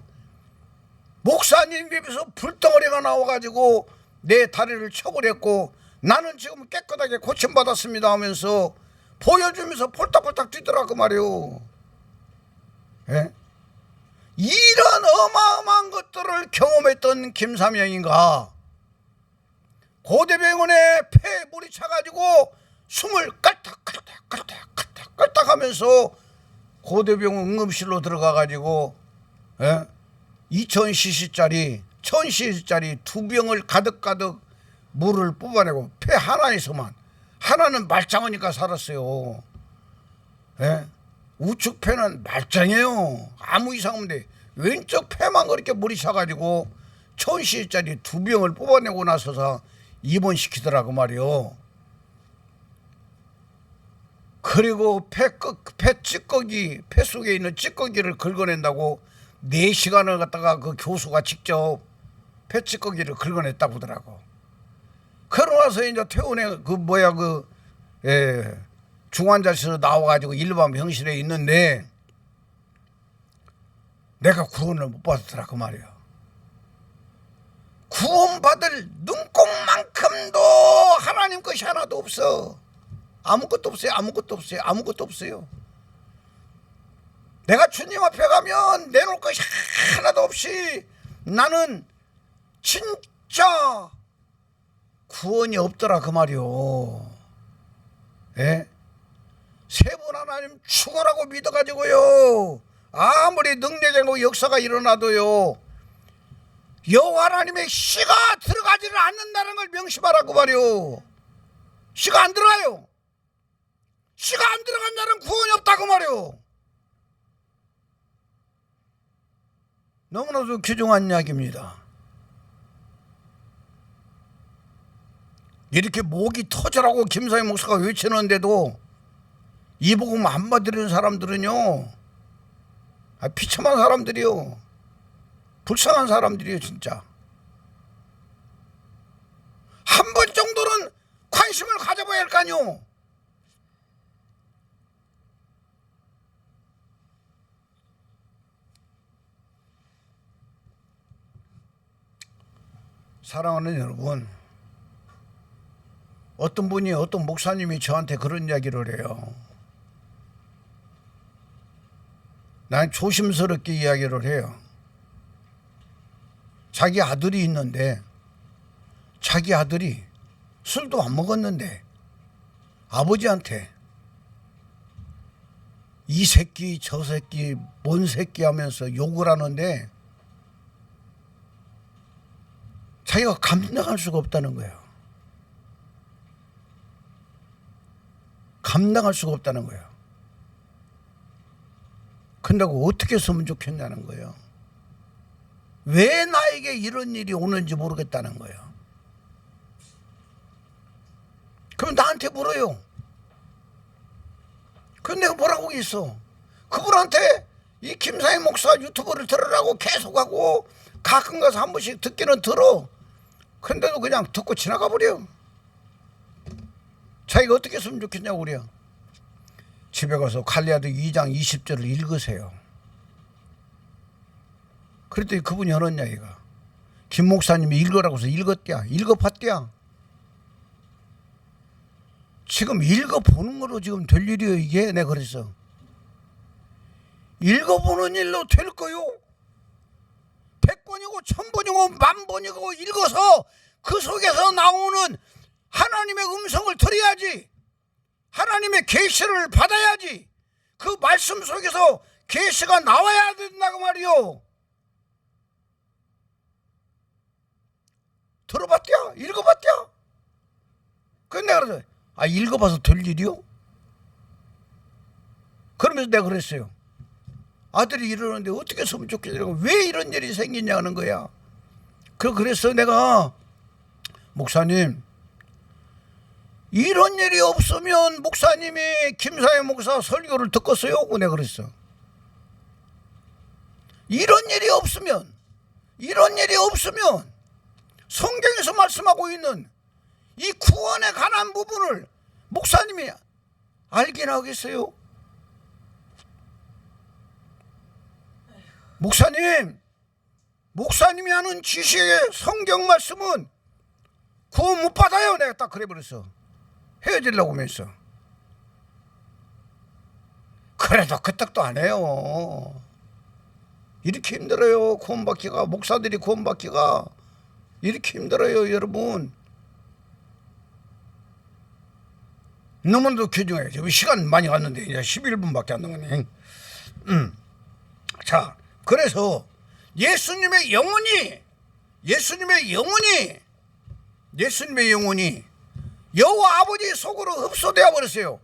목사님 입에서 불덩어리가 나와가지고 내 다리를 쳐버렸고 나는 지금 깨끗하게 고침받았습니다 하면서 보여주면서 폴딱폴딱 뛰더라고 말이오. 예? 이런 어마어마한 것들을 경험했던 김삼영인가 고대병원에 폐에 물이 차가지고 숨을 깔딱깔딱 하면서 고대병원 응급실로 들어가가지고 2000cc짜리 1000cc짜리 두 병을 가득가득 물을 뽑아내고 폐 하나에서만 하나는 말짱하니까 살았어요. 예? 우측 폐는 말짱해요. 아무 이상 없는데 왼쪽 폐만 그렇게 물이 차가지고 1000cc짜리 두 병을 뽑아내고 나서서 입원시키더라고 말이요. 그리고 폐 찌꺼기, 폐 속에 있는 찌꺼기를 긁어낸다고 4시간을 갖다가 그 교수가 직접 폐 찌꺼기를 긁어냈다고 하더라고. 그러고 나서 이제 퇴원해 중환자실에서 나와가지고 일반 병실에 있는데 내가 구원을 못 받았더라고 말이야. 구원받을 눈꼽만큼도 하나님 것이 하나도 없어. 아무것도 없어요. 아무것도 없어요. 아무것도 없어요. 내가 주님 앞에 가면 내놓을 것이 하나도 없이 나는 진짜 구원이 없더라 그 말이요. 예? 세 번 하나님 죽으라고 믿어가지고요. 아무리 능력이고 역사가 일어나도요. 여호와 하나님의 씨가 들어가지를 않는다는 걸 명심하라고 말이요. 씨가 안 들어가요. 씨가 안 들어간 자는 구원이 없다고 말이요. 너무나도 귀중한 이야기입니다. 이렇게 목이 터져라고 김사임 목사가 외치는데도 이 복음 안 받으려는 사람들은요, 비참한 사람들이요, 불쌍한 사람들이에요. 진짜 한 번 정도는 관심을 가져봐야 할 거 아니요. 사랑하는 여러분, 어떤 분이 어떤 목사님이 저한테 그런 이야기를 해요. 난 조심스럽게 이야기를 해요. 자기 아들이 있는데 자기 아들이 술도 안 먹었는데 아버지한테 이 새끼 저 새끼 뭔 새끼 하면서 욕을 하는데 자기가 감당할 수가 없다는 거예요. 감당할 수가 없다는 거예요. 근데고 어떻게 했으면 좋겠냐는 거예요. 왜 나에게 이런 일이 오는지 모르겠다는 거예요. 그럼 나한테 물어요. 그럼 내가 뭐라고 있어? 그분한테 이 김사임 목사 유튜브를 들으라고 계속하고 가끔 가서 한 번씩 듣기는 들어. 근데도 그냥 듣고 지나가 버려. 자기가 어떻게 했으면 좋겠냐고 그래요. 집에 가서 갈라디아 2장 20절을 읽으세요. 그랬더니 그분이 하는 이야기가 김 목사님이 읽으라고 해서 읽었대야. 읽어봤대야. 지금 읽어보는 거로 지금 될 일이에요 이게. 내가 그랬어. 읽어보는 일로 될 거요. 100번이고 1000번이고 10,000번이고 읽어서 그 속에서 나오는 하나님의 음성을 들어야지. 하나님의 계시를 받아야지. 그 말씀 속에서 계시가 나와야 된다고 말이요. 들어봤대야. 읽어봤대야. 근데 내가 그래서 읽어봐서 될 일이요? 그러면서 내가 그랬어요. 아들이 이러는데 어떻게 했으면 좋겠냐고. 왜 이런 일이 생기냐는 거야. 그래서 내가 목사님 이런 일이 없으면 목사님이 김사회 목사 설교를 듣겠어요? 내가 그랬어. 이런 일이 없으면 성경에서 말씀하고 있는 이 구원에 관한 부분을 목사님이 알긴 하겠어요? 목사님이 하는 지식의 성경 말씀은 구원 못 받아요. 내가 딱 그래버렸어. 헤어지려고 하면서. 그래도 그 떡도 안 해요. 이렇게 힘들어요. 구원받기가. 목사들이 구원받기가 이렇게 힘들어요, 여러분. 너무나도 귀중해요. 지금 시간 많이 갔는데 이제 11분밖에 안 남았네. 자, 그래서 예수님의 영혼이 여호와 아버지 속으로 흡수되어 버렸어요.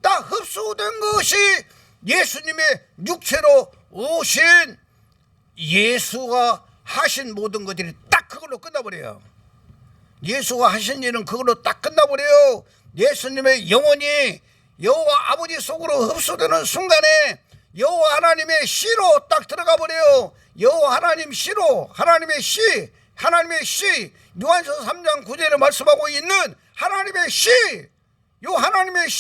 딱 흡수된 것이 예수님의 육체로 오신 예수가 하신 모든 것들이 딱 그걸로 끝나버려요. 예수가 하신 일은 그걸로 딱 끝나버려요. 예수님의 영혼이 여호와 아버지 속으로 흡수되는 순간에 여호와 하나님의 씨로 딱 들어가 버려요. 여호와 하나님 씨로, 하나님의 씨, 요한서 3장 9절에 말씀하고 있는 하나님의 씨, 요 하나님의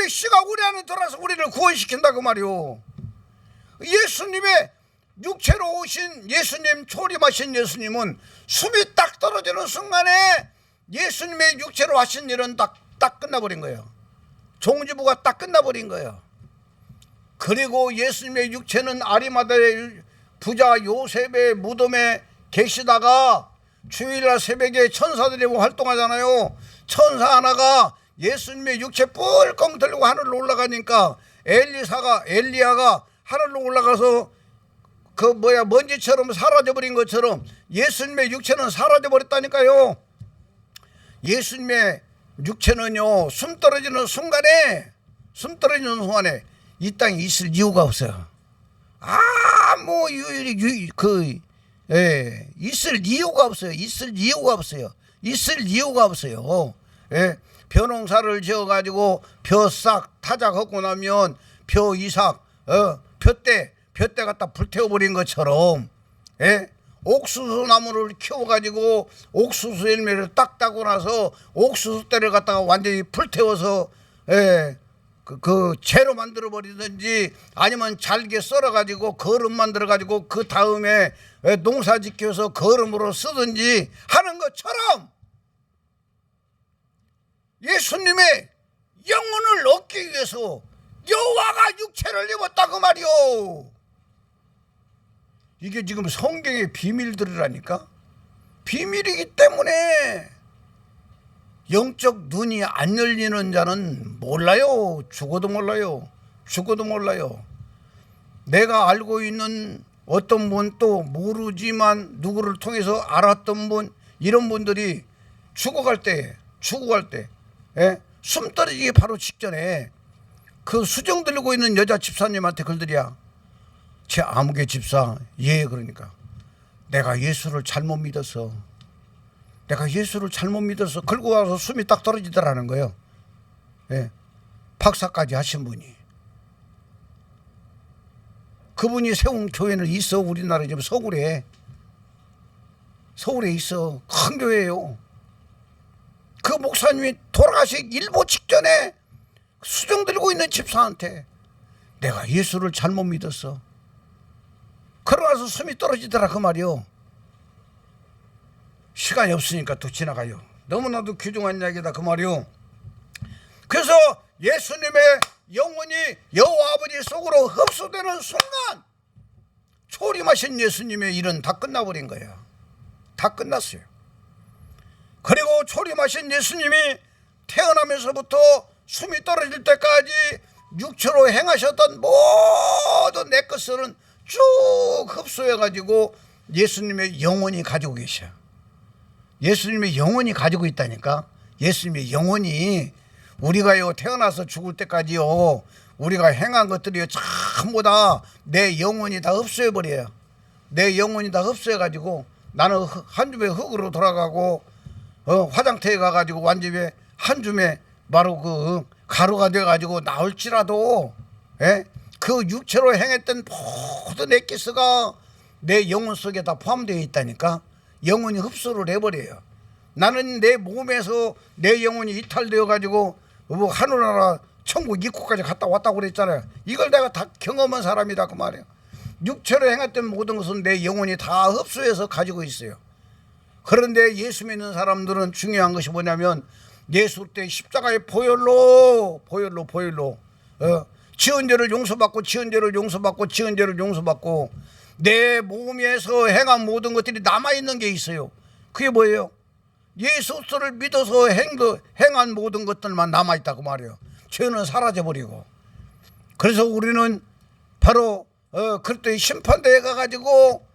씨가 우리 안에 들어와서 우리를 구원시킨다 그 말이요. 예수님의 육체로 오신 예수님, 초림하신 예수님은 숨이 딱 떨어지는 순간에 예수님의 육체로 하신 일은 딱 끝나버린 거예요. 종지부가 딱 끝나버린 거예요. 그리고 예수님의 육체는 아리마다의 부자 요셉의 무덤에 계시다가 주일날 새벽에 천사들이 활동하잖아요. 천사 하나가 예수님의 육체 뿔껑 들고 하늘로 올라가니까 엘리야가 하늘로 올라가서 먼지처럼 사라져버린 것처럼 예수님의 육체는 사라져버렸다니까요. 예수님의 육체는요, 숨 떨어지는 순간에 이 땅에 있을 이유가 없어요. 있을 이유가 없어요. 예. 벼농사를 지어가지고 벼 싹 타작하고 나면 벼 이삭, 벼때 갖다 불태워버린 것처럼, 예. 옥수수 나무를 키워가지고 옥수수 열매를 딱 따고 나서 옥수수 때를 갖다가 완전히 불태워서, 예. 그 재로 만들어 버리든지 아니면 잘게 썰어가지고 거름 만들어 가지고 그 다음에 농사 지켜서 거름으로 쓰든지 하는 것처럼 예수님의 영혼을 얻기 위해서 여호와가 육체를 입었다 그 말이요. 이게 지금 성경의 비밀들이라니까. 비밀이기 때문에 영적 눈이 안 열리는 자는 몰라요. 죽어도 몰라요. 내가 알고 있는 어떤 분, 또 모르지만 누구를 통해서 알았던 분, 이런 분들이 죽어갈 때 숨 떨어지기 바로 직전에 그 수정 들고 있는 여자 집사님한테 글들이야. 제 아무개 집사, 예, 그러니까 내가 예수를 잘못 믿어서 긁고 와서 숨이 딱 떨어지더라는 거예요. 예. 박사까지 하신 분이. 그분이 세운 교회는 있어. 우리나라 지금 서울에 있어. 큰 교회예요. 그 목사님이 돌아가시기 일보 직전에 수정 들고 있는 집사한테 내가 예수를 잘못 믿었어. 그러고서 숨이 떨어지더라 그 말이요. 시간이 없으니까 또 지나가요. 너무나도 귀중한 이야기다 그 말이요. 그래서 예수님의 영혼이 여호와 아버지 속으로 흡수되는 순간 초림하신 예수님의 일은 다 끝나버린 거예요. 다 끝났어요. 그리고 초림하신 예수님이 태어나면서부터 숨이 떨어질 때까지 육체로 행하셨던 모든 내 것들은 쭉 흡수해가지고 예수님의 영혼이 가지고 계셔. 예수님의 영혼이 가지고 있다니까. 예수님의 영혼이 우리가요 태어나서 죽을 때까지요 우리가 행한 것들이요 전부 다 내 영혼이 다 흡수해버려요. 내 영혼이 다 흡수해가지고 나는 한 줌의 흙으로 돌아가고 화장터에 가가지고 완집에 한 줌에 바로 그 가루가 돼가지고 나올지라도 그 육체로 행했던 모든 액기스가 내 영혼 속에 다 포함되어 있다니까. 영혼이 흡수를 해버려요. 나는 내 몸에서 내 영혼이 이탈되어 가지고 뭐 하늘나라 천국 입구까지 갔다 왔다고 그랬잖아요. 이걸 내가 다 경험한 사람이다 그 말이에요. 육체로 행했던 모든 것은 내 영혼이 다 흡수해서 가지고 있어요. 그런데 예수 믿는 사람들은 중요한 것이 뭐냐면 예수 때 십자가의 보혈로 지은 죄를 용서받고 지은 죄를 용서받고 지은 죄를 용서받고 내 몸에서 행한 모든 것들이 남아있는 게 있어요. 그게 뭐예요? 예수를 믿어서 행한 모든 것들만 남아있다고 말이에요. 죄는 사라져버리고. 그래서 우리는 바로 그리스도의 심판대에 가가지고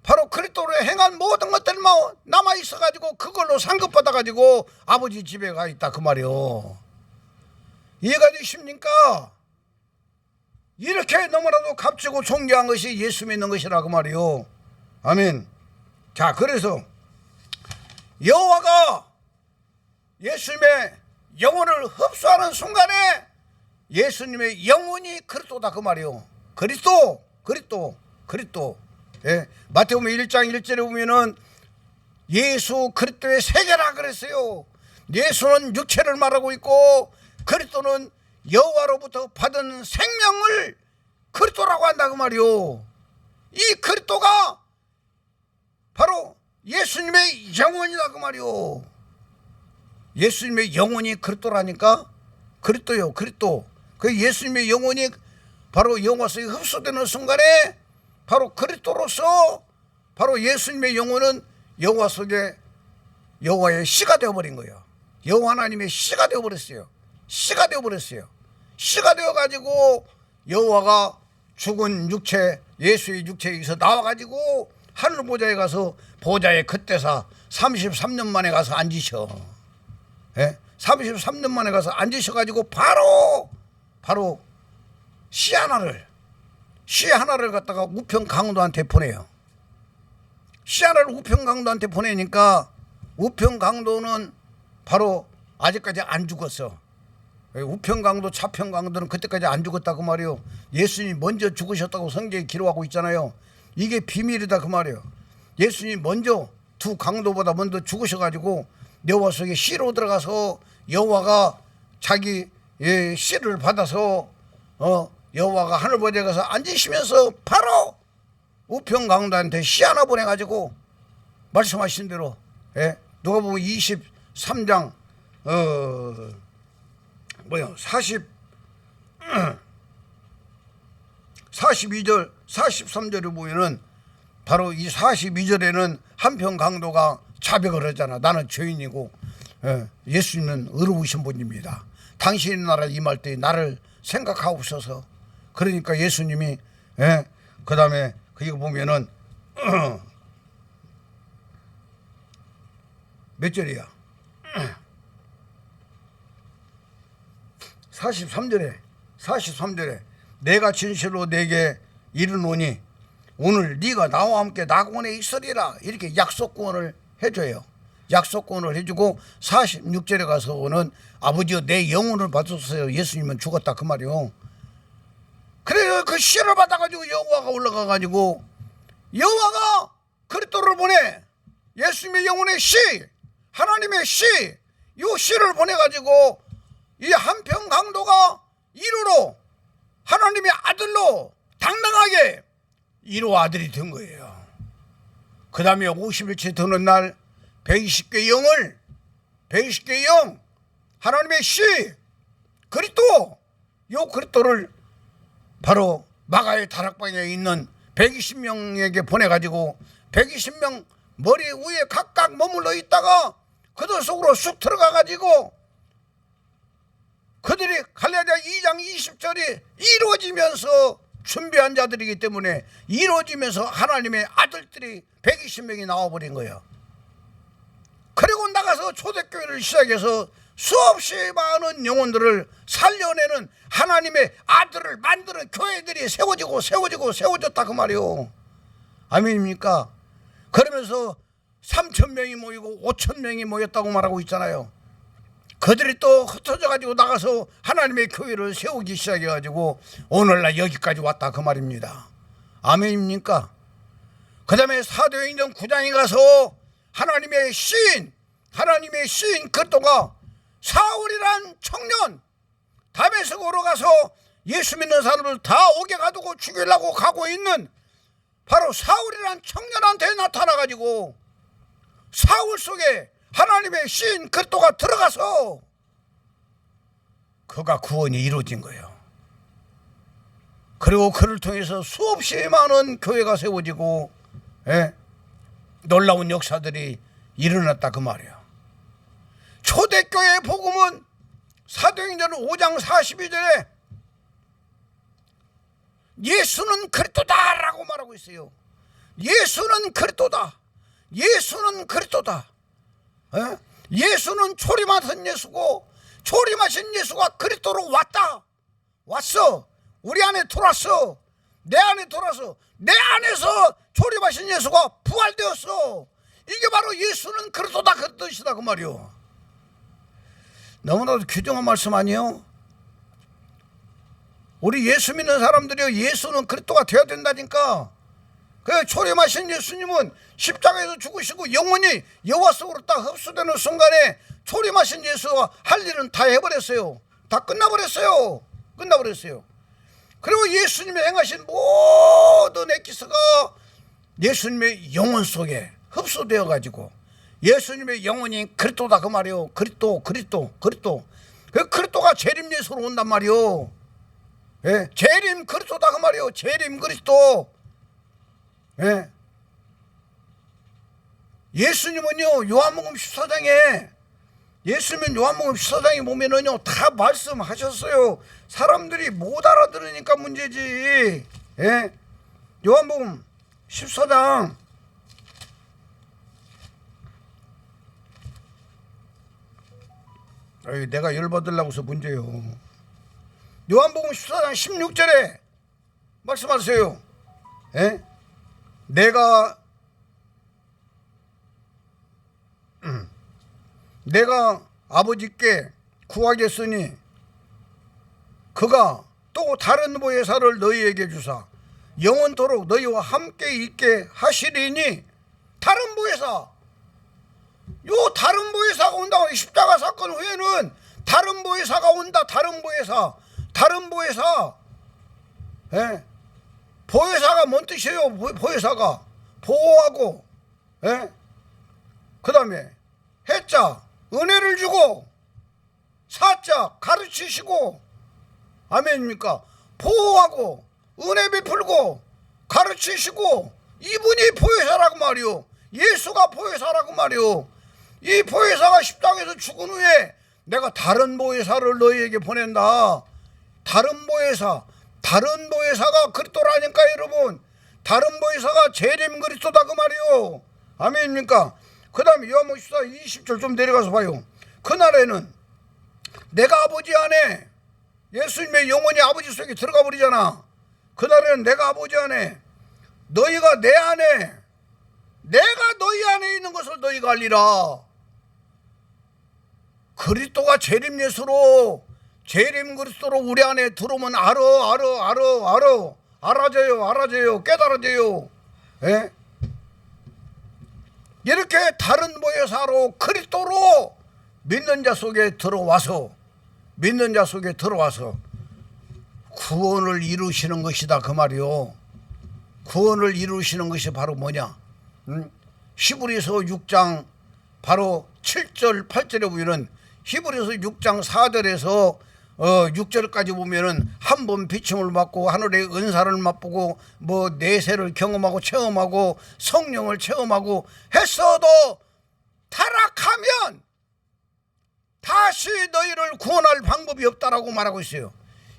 바로 그리스도로 행한 모든 것들만 남아있어가지고 그걸로 상급받아가지고 아버지 집에 가 있다 그 말이에요. 이해가 되십니까? 이렇게 너무나도 값지고 존귀한 것이 예수 믿는 것이라고 말이요. 아멘. 자, 그래서 여호와가 예수님의 영혼을 흡수하는 순간에 예수님의 영혼이 그리스도다 그 말이요. 그리스도. 예. 마태복음 1장 1절에 보면은 예수 그리스도의 세계라 그랬어요. 예수는 육체를 말하고 있고 그리스도는 여호와로부터 받은 생명을 그리스도라고 한다 그 말이요. 이 그리스도가 바로 예수님의 영혼이다 그 말이요. 예수님의 영혼이 그리스도라니까. 그리스도요, 그리스도. 그 예수님의 영혼이 바로 영혼 속에 흡수되는 순간에 바로 그리스도로서 바로 예수님의 영혼은 여호와 속에 여호와의 씨가 되어버린 거예요. 여호와 하나님의 씨가 되어버렸어요. 씨가 되어가지고 여호와가 죽은 육체 예수의 육체에서 나와가지고 하늘 보좌에 가서 보좌의 겉대사 33년 만에 가서 앉으셔. 33년 만에 가서 앉으셔가지고 바로 씨 하나를 갖다가 우편 강도한테 보내요. 씨 하나를 우편 강도한테 보내니까 우편 강도는 바로 아직까지 안 죽었어. 우편 강도, 차편 강도는 그때까지 안 죽었다고 말이요. 예수님이 먼저 죽으셨다고 성경에 기록하고 있잖아요. 이게 비밀이다 그 말이에요. 예수님이 먼저 두 강도보다 먼저 죽으셔가지고 여호와 속에 씨로 들어가서 여호와가 자기 씨를 받아서 여호와가 하늘 보좌에 가서 앉으시면서 바로 우편 강도한테 씨 하나 보내가지고 말씀하신 대로 누가복음 23장 42절 43절에 보면은 바로 이 42절에는 한편 강도가 자백을 하잖아. 나는 죄인이고 예수님은 의로우신 분입니다. 당신의 나라 임할 때 나를 생각하옵소서. 그러니까 예수님이 그 다음에 이거 보면은 몇 절이야? 43절에 내가 진실로 내게 이르노니 오늘 네가 나와 함께 낙원에 있으리라. 이렇게 약속권을 해줘요. 약속권을 해주고 46절에 가서는 아버지여 내 영혼을 받으소서. 예수님은 죽었다 그 말이요. 그래서 그 씨를 받아가지고 여호와가 올라가가지고 여호와가 그리스도를 보내. 예수님의 영혼의 씨, 하나님의 씨, 이 씨를 보내가지고 이 한편 강도가 1호로 하나님의 아들로 당당하게 1호 아들이 된 거예요. 그 다음에 50일째 되는 날 120개 영 하나님의 씨 그리스도, 요 그리스도를 바로 마가의 다락방에 있는 120명에게 보내가지고 120명 머리 위에 각각 머물러 있다가 그들 속으로 쑥 들어가가지고 그들이 갈라디아 2장 20절이 이루어지면서 준비한 자들이기 때문에 이루어지면서 하나님의 아들들이 120명이 나와버린 거예요. 그리고 나가서 초대교회를 시작해서 수없이 많은 영혼들을 살려내는 하나님의 아들을 만드는 교회들이 세워졌다 그 말이요. 아멘입니까? 그러면서 3,000명이 모이고 5,000명이 모였다고 말하고 있잖아요. 그들이 또 흩어져 가지고 나가서 하나님의 교회를 세우기 시작해 가지고 오늘날 여기까지 왔다 그 말입니다. 아멘입니까? 그 다음에 사도행전 9장에 가서 하나님의 시인 그리스도가 사울이란 청년 다메섹으로 가서 예수 믿는 사람을 다 옥에 가두고 죽이려고 가고 있는 바로 사울이란 청년한테 나타나가지고 사울 속에 하나님의 시인 그리스도가 들어가서 그가 구원이 이루어진 거예요. 그리고 그를 통해서 수없이 많은 교회가 세워지고 놀라운 역사들이 일어났다 그 말이에요. 초대교회의 복음은 사도행전 5장 42절에 예수는 그리스도다라고 말하고 있어요. 예수는 그리스도다. 예수는 그리스도다. 예수는 초림하신 예수고 초림하신 예수가 그리스도로 왔어. 우리 안에 들어왔어. 내 안에 들어와서 내 안에서 초림하신 예수가 부활되었어. 이게 바로 예수는 그리스도다 그 뜻이다 그 말이요. 너무나도 귀중한 말씀 아니에요? 우리 예수 믿는 사람들이 예수는 그리스도가 되어야 된다니까. 그 초림하신 예수님은 십자가에서 죽으시고 영원히 여호와 속으로 딱 흡수되는 순간에 초림하신 예수가 할 일은 다 해버렸어요. 다 끝나버렸어요. 그리고 예수님이 행하신 모든 엑기스가 예수님의 영혼 속에 흡수되어 가지고 예수님의 영혼이 그리스도다 그 말이요. 그리스도. 그 그리스도가 재림 예수로 온단 말이요. 재림 그리스도다 그 말이요. 재림 그리스도. 예수님은요 요한복음 14장에 보면은요 다 말씀하셨어요. 사람들이 못 알아들으니까 문제지. 요한복음 14장 내가 열받으려고 해서 문제요. 요한복음 14장 16절에 말씀하세요. 내가 아버지께 구하겠으니 그가 또 다른 보혜사를 너희에게 주사 영원토록 너희와 함께 있게 하시리니. 다른 보혜사, 다른 보혜사가 온다고. 십자가 사건 후에는 다른 보혜사가 온다. 다른 보혜사. 보혜사가 뭔 뜻이에요? 보혜사가 보호하고, 그 다음에 해자 은혜를 주고, 사자 가르치시고, 아멘입니까? 보호하고 은혜 베풀고 가르치시고, 이분이 보혜사라고 말이요. 예수가 보혜사라고 말이요. 이 보혜사가 십자가에서 죽은 후에 내가 다른 보혜사를 너희에게 보낸다. 다른 보혜사가 그리스도라니까 여러분. 다른 보혜사가 재림 그리스도다 그 말이요. 아멘입니까? 그 다음에 요한복음 14 20절 좀 내려가서 봐요. 그날에는 내가 아버지 안에, 예수님의 영혼이 아버지 속에 들어가 버리잖아. 그날에는 내가 아버지 안에, 너희가 내 안에, 내가 너희 안에 있는 것을 너희가 알리라. 그리스도가 재림 예수로, 재림 그리스도로 우리 안에 들어오면 알아져요. 깨달아져요. 이렇게 다른 보혜사로 그리스도로 믿는 자 속에 들어와서 구원을 이루시는 것이다 그 말이요. 구원을 이루시는 것이 바로 뭐냐? 히브리서 6장 바로 7절 8절에 보면은, 히브리서 6장 4절에서 6절까지 보면은 한 번 비침을 받고 하늘의 은사를 맛보고 뭐 내세를 경험하고 체험하고 성령을 체험하고 했어도 타락하면 다시 너희를 구원할 방법이 없다라고 말하고 있어요.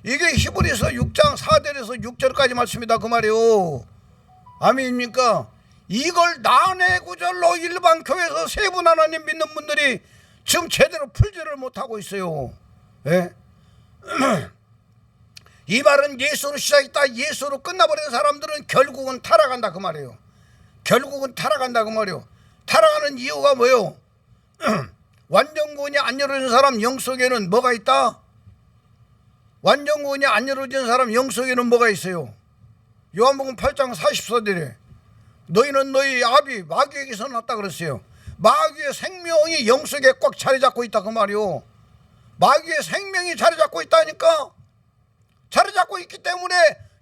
이게 히브리서 6장 4절에서 6절까지 말씀이다 그 말이에요. 아멘입니까? 이걸 난해 구절로 일반 교회에서 세 분 하나님 믿는 분들이 지금 제대로 풀지를 못하고 있어요. 이 말은 예수로 시작했다, 예수로 끝나버린 사람들은 결국은 타락한다 그 말이에요. 타락하는 이유가 뭐요? 완전 구원이 안 이루어진 사람 영 속에는 뭐가 있다? 완전 구원이 안 이루어진 사람 영 속에는 뭐가 있어요? 요한복음 8장 44절에 너희는 너희 아비 마귀에게서 났다 그랬어요. 마귀의 생명이 영 속에 꽉 자리 잡고 있다 그 말이요. 마귀의 생명이 자리 잡고 있다니까. 자리 잡고 있기 때문에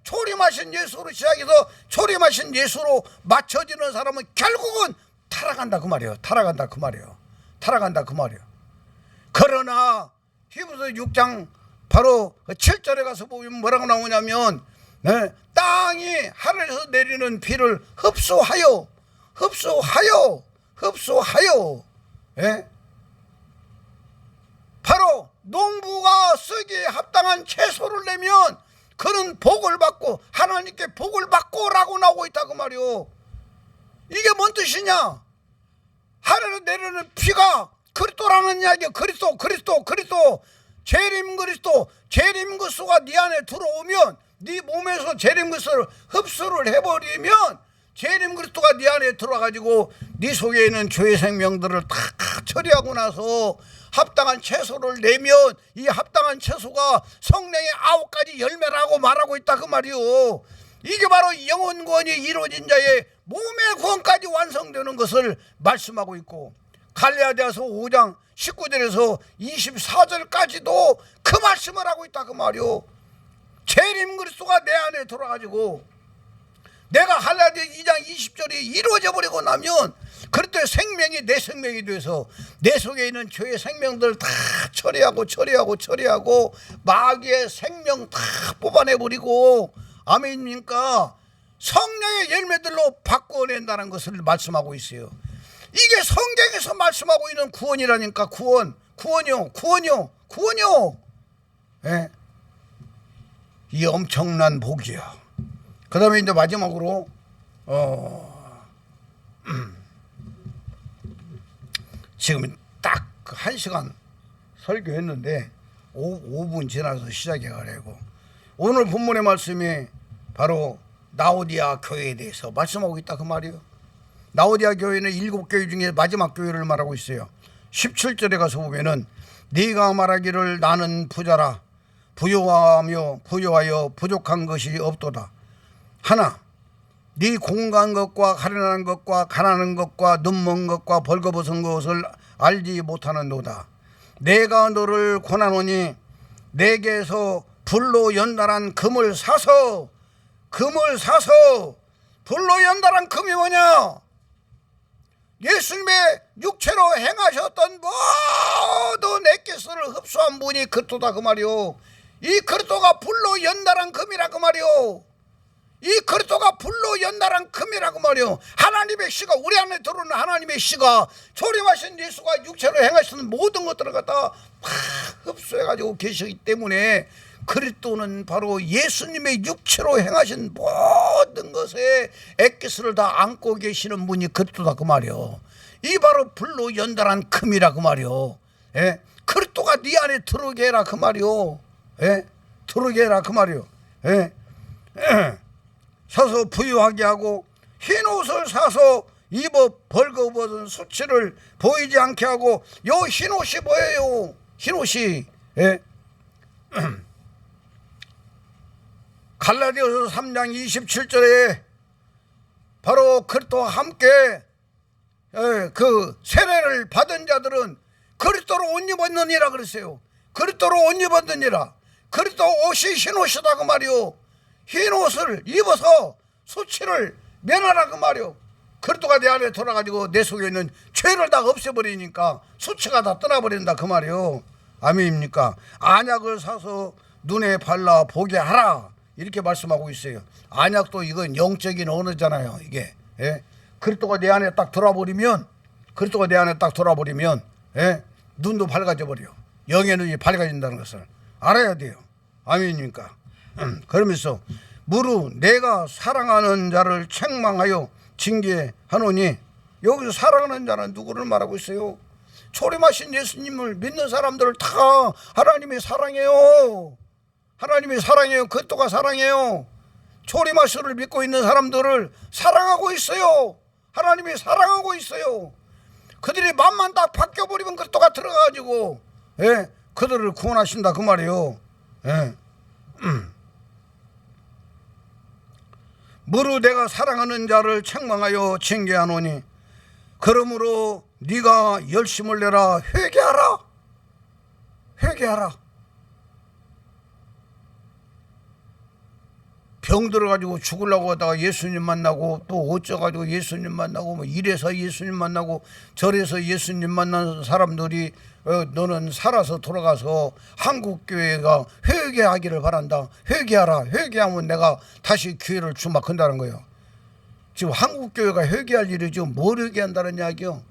초림하신 예수로 시작해서 초림하신 예수로 맞춰지는 사람은 결국은 타락한다 그 말이에요. 타락한다 그 말이에요. 타락한다 그 말이에요. 그러나 히브리서 6장 바로 7절에 가서 보면 뭐라고 나오냐면 땅이 하늘에서 내리는 비를 흡수하여 바로 농부가 쓰기에 합당한 채소를 내면 그는 복을 받고 하나님께 복을 받고 라고 나오고 있다 그 말이요. 이게 뭔 뜻이냐? 하늘에서 내리는 비가 그리스도라는 이야기야. 그리스도 재림 그리스도가 네 안에 들어오면 네 몸에서 재림 그리스도를 흡수를 해버리면 재림 그리스도가 네 안에 들어와가지고 네 속에 있는 죄의 생명들을 다 처리하고 나서 합당한 채소를 내면 이 합당한 채소가 성령의 9가지 열매라고 말하고 있다 그 말이요. 이게 바로 영혼 구원이 이루어진 자의 몸의 구원까지 완성되는 것을 말씀하고 있고, 갈라디아서 5장 19절에서 24절까지도 그 말씀을 하고 있다 그 말이요. 재림 그리스도가 내 안에 들어가지고 내가 갈라디아 2장 20절이 이루어져 버리고 나면 그리스도의 생명이 내 생명이 돼서 내 속에 있는 죄의 생명들을 다 처리하고 마귀의 생명 다 뽑아내버리고, 아멘입니까? 성령의 열매들로 바꿔낸다는 것을 말씀하고 있어요. 이게 성경에서 말씀하고 있는 구원이라니까. 구원이요. 예? 이 엄청난 복이야. 그 다음에 이제 마지막으로 지금 딱 1시간 설교했는데 5분 지나서 시작해가지고 오늘 본문의 말씀이 바로 라오디아 교회에 대해서 말씀하고 있다 그 말이에요. 라오디아 교회는 7교회 중에 마지막 교회를 말하고 있어요. 17절에 가서 보면은 네가 말하기를 나는 부자라 부요하여 부족한 것이 없도다. 하나 네 공고한 것과 가련한 것과 가난한 것과 눈먼 것과 벌거벗은 것을 알지 못하는도다. 내가 너를 권하노니 내게서 불로 연달한 금을 사서 불로 연달한 금이 뭐냐? 예수님의 육체로 행하셨던 모든 액기스를 흡수한 분이 그리스도다 그 말이요. 이 그리스도가 불로 연달한 금이라 그 말이요. 이 그리스도가 불로 연달한 금이라고 말이요. 하나님의 씨가 우리 안에 들어오는 하나님의 씨가 초림하신 예수가 육체로 행하시는 모든 것들을 갖다 다 흡수해가지고 계시기 때문에 그리스도는 바로 예수님의 육체로 행하신 모든 것에 액기스를 다 안고 계시는 분이 그리스도다 그 말이요. 이 바로 불로 연달한 금이라 그 말이요. 예? 그리스도가 네 안에 들어오게 해라 그 말이요. 예? 들어오게 해라 그 말이요. 예? 사서 부유하게 하고 흰 옷을 사서 입어 벌거벗은 수치를 보이지 않게 하고. 요 흰 옷이 뭐예요? 흰 옷이 갈라디아서 3장 27절에 바로 그리스도와 함께 그 세례를 받은 자들은 그리스도로 옷 입었느니라 그랬어요. 그리스도로 옷 입었느니라. 그리스도 옷이 흰 옷이다 그 말이요. 흰 옷을 입어서 수치를 면하라 그 말이요. 그리스도가 내 안에 돌아가지고 내 속에 있는 죄를 다 없애버리니까 수치가 다 떠나버린다 그 말이요. 아멘입니까? 안약을 사서 눈에 발라 보게 하라 이렇게 말씀하고 있어요. 안약도 이건 영적인 언어잖아요. 이게 그리스도가 내 안에 딱 돌아버리면 눈도 밝아져 버려. 영의 눈이 밝아진다는 것을 알아야 돼요. 아멘입니까? 그러면서 무릇 내가 사랑하는 자를 책망하여 징계하노니, 여기서 사랑하는 자는 누구를 말하고 있어요? 초림하신 예수님을 믿는 사람들을 다 하나님이 사랑해요. 그리스도가 사랑해요. 초림하시를 믿고 있는 사람들을 사랑하고 있어요. 하나님이 사랑하고 있어요. 그들이 맘만 딱 바뀌어버리면 그리스도가 들어가가지고 그들을 구원하신다 그 말이에요. 무릇 내가 사랑하는 자를 책망하여 징계하노니 그러므로 네가 열심을 내라. 회개하라. 병 들어가지고 죽으려고 하다가 예수님 만나고 또 어쩌가지고 예수님 만나고 뭐 이래서 예수님 만나고 저래서 예수님 만난 사람들이 너는 살아서 돌아가서 한국교회가 회개하기를 바란다. 회개하라. 회개하면 내가 다시 기회를 주막한다는 거예요. 지금 한국교회가 회개할 일이 지금 뭘 회개한다는 이야기요?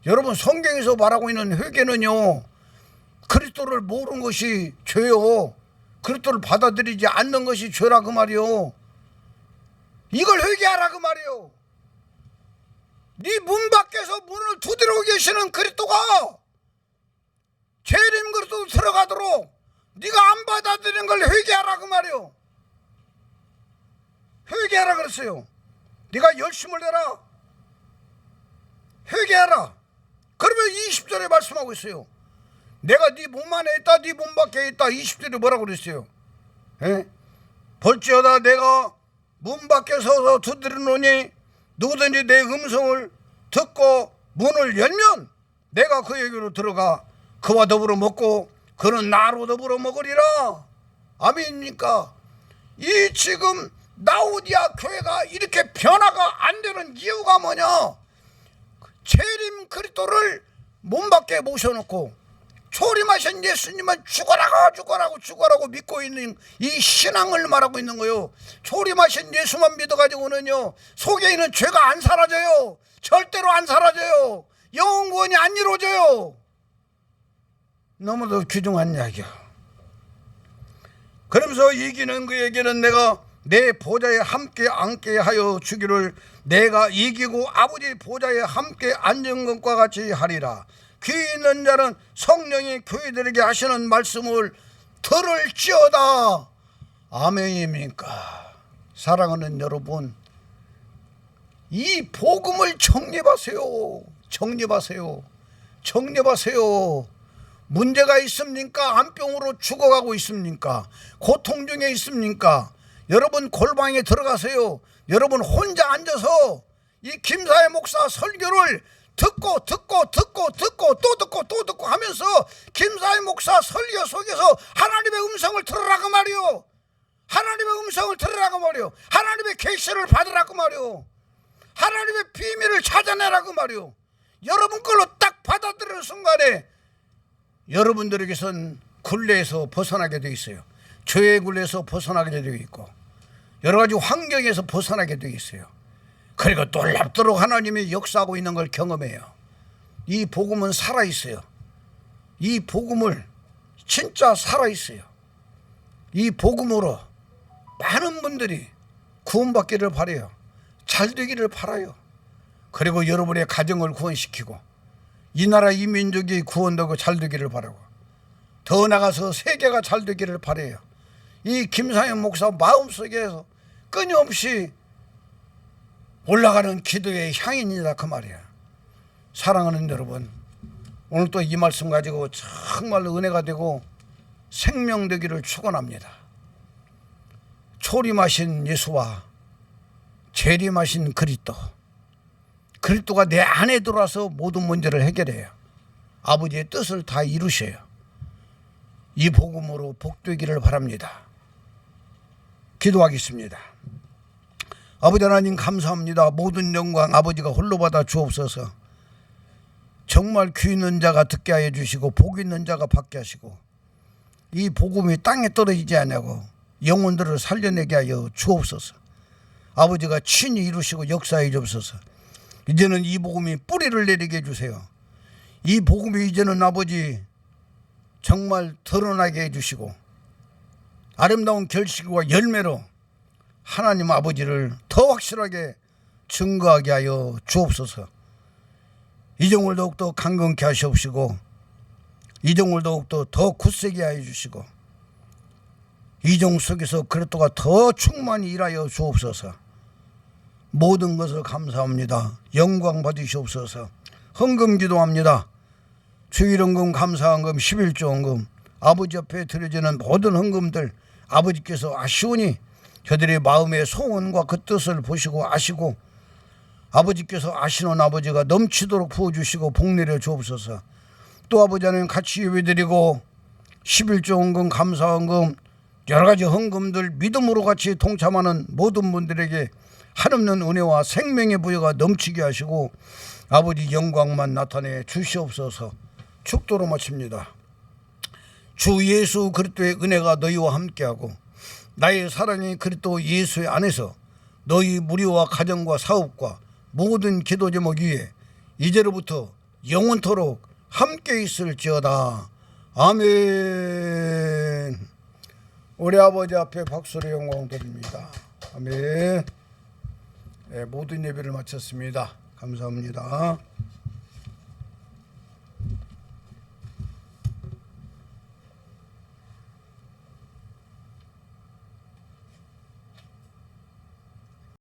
여러분 성경에서 말하고 있는 회개는요, 그리스도를 모르는 것이 죄요. 그리스도를 받아들이지 않는 것이 죄라 그 말이요. 이걸 회개하라 그 말이요. 네 문 밖에서 문을 두드리고 계시는 그리스도가 재림 그리스도 들어가도록 네가 안 받아들이는 걸 회개하라 그 말이요. 회개하라 그랬어요. 네가 열심을 내라. 회개하라. 그러면 20절에 말씀하고 있어요. 내가 네 몸 안에 있다, 네 몸 밖에 있다. 20절에 뭐라고 그랬어요? 볼지어다 내가 문 밖에 서서 두드리노니 누구든지 내 음성을 듣고 문을 열면 내가 그에게로 들어가 그와 더불어 먹고 그는 나로 더불어 먹으리라. 아멘입니까? 이 지금 라오디아 교회가 이렇게 변화가 안 되는 이유가 뭐냐? 재림 그리스도를 몸 밖에 모셔놓고 초림하신 예수님은 죽어라고 믿고 있는 이 신앙을 말하고 있는 거예요. 초림하신 예수만 믿어가지고는요, 속에 있는 죄가 안 사라져요. 절대로 안 사라져요. 영원히 안 이루어져요. 너무도 귀중한 이야기야. 그러면서 이기는 그에게는 내가 내 보좌에 함께 앉게 하여 주기를 내가 이기고 아버지 보좌에 함께 앉은 것과 같이 하리라. 귀 있는 자는 성령이 교회들에게 하시는 말씀을 들을지어다. 아멘입니까? 사랑하는 여러분, 이 복음을 정립하세요. 문제가 있습니까? 암병으로 죽어가고 있습니까? 고통 중에 있습니까? 여러분 골방에 들어가세요. 여러분 혼자 앉아서 이 김사회 목사 설교를 듣고 또 듣고 하면서 김사회 목사 설교 속에서 하나님의 음성을 들으라고 말이요. 하나님의 음성을 들으라고 말이요. 하나님의 계시를 받으라고 말이요. 하나님의 비밀을 찾아내라고 말이요. 여러분 걸로 딱 받아들이는 순간에 여러분들에게선 굴레에서 벗어나게 되어 있어요. 죄의 굴레에서 벗어나게 되어 있고 여러 가지 환경에서 벗어나게 되어 있어요. 그리고 놀랍도록 하나님이 역사하고 있는 걸 경험해요. 이 복음은 살아있어요. 이 복음을 진짜 살아있어요. 이 복음으로 많은 분들이 구원받기를 바라요. 잘 되기를 바라요. 그리고 여러분의 가정을 구원시키고 이 나라 이 민족이 구원되고 잘 되기를 바라고 더 나아가서 세계가 잘 되기를 바라요. 이 김상현 목사 마음속에서 끊임없이 올라가는 기도의 향인이다 그 말이야. 사랑하는 여러분, 오늘 또 이 말씀 가지고 정말 은혜가 되고 생명되기를 축원합니다. 초림하신 예수와 재림하신 그리스도가 내 안에 들어와서 모든 문제를 해결해요. 아버지의 뜻을 다 이루셔요. 이 복음으로 복되기를 바랍니다. 기도하겠습니다. 아버지 하나님 감사합니다. 모든 영광 아버지가 홀로 받아 주옵소서. 정말 귀 있는 자가 듣게 하여 주시고 복 있는 자가 받게 하시고 이 복음이 땅에 떨어지지 않냐고 영혼들을 살려내게 하여 주옵소서. 아버지가 친히 이루시고 역사해 주옵소서. 이제는 이 복음이 뿌리를 내리게 해주세요. 이 복음이 이제는 아버지 정말 드러나게 해주시고 아름다운 결실과 열매로 하나님 아버지를 더 확실하게 증거하게 하여 주옵소서. 이종을 더욱더 강건케 하시옵시고 이종을 더욱더 더 굳세게 하여 주시고 이종 속에서 그리스도가 더 충만히 일하여 주옵소서. 모든 것을 감사합니다. 영광 받으시옵소서. 헌금 기도합니다. 주일헌금, 감사헌금, 11조 헌금, 아버지 앞에 드려지는 모든 헌금들 아버지께서 아시오니 저들의 마음의 소원과 그 뜻을 보시고 아시고 아버지께서 아시는 아버지가 넘치도록 부어주시고 복내려 주옵소서. 또 아버지 하나님 같이 예배드리고 11조 헌금, 감사헌금, 여러 가지 헌금들 믿음으로 같이 동참하는 모든 분들에게 한없는 은혜와 생명의 부여가 넘치게 하시고 아버지 영광만 나타내 주시옵소서. 축도로 마칩니다. 주 예수 그리스도의 은혜가 너희와 함께하고 나의 사랑이 그리스도 예수의 안에서 너희 무리와 가정과 사업과 모든 기도 제목 위에 이제로부터 영원토록 함께 있을지어다. 아멘. 우리 아버지 앞에 박수로 영광 드립니다. 아멘. 네, 모든 예배를 마쳤습니다. 감사합니다.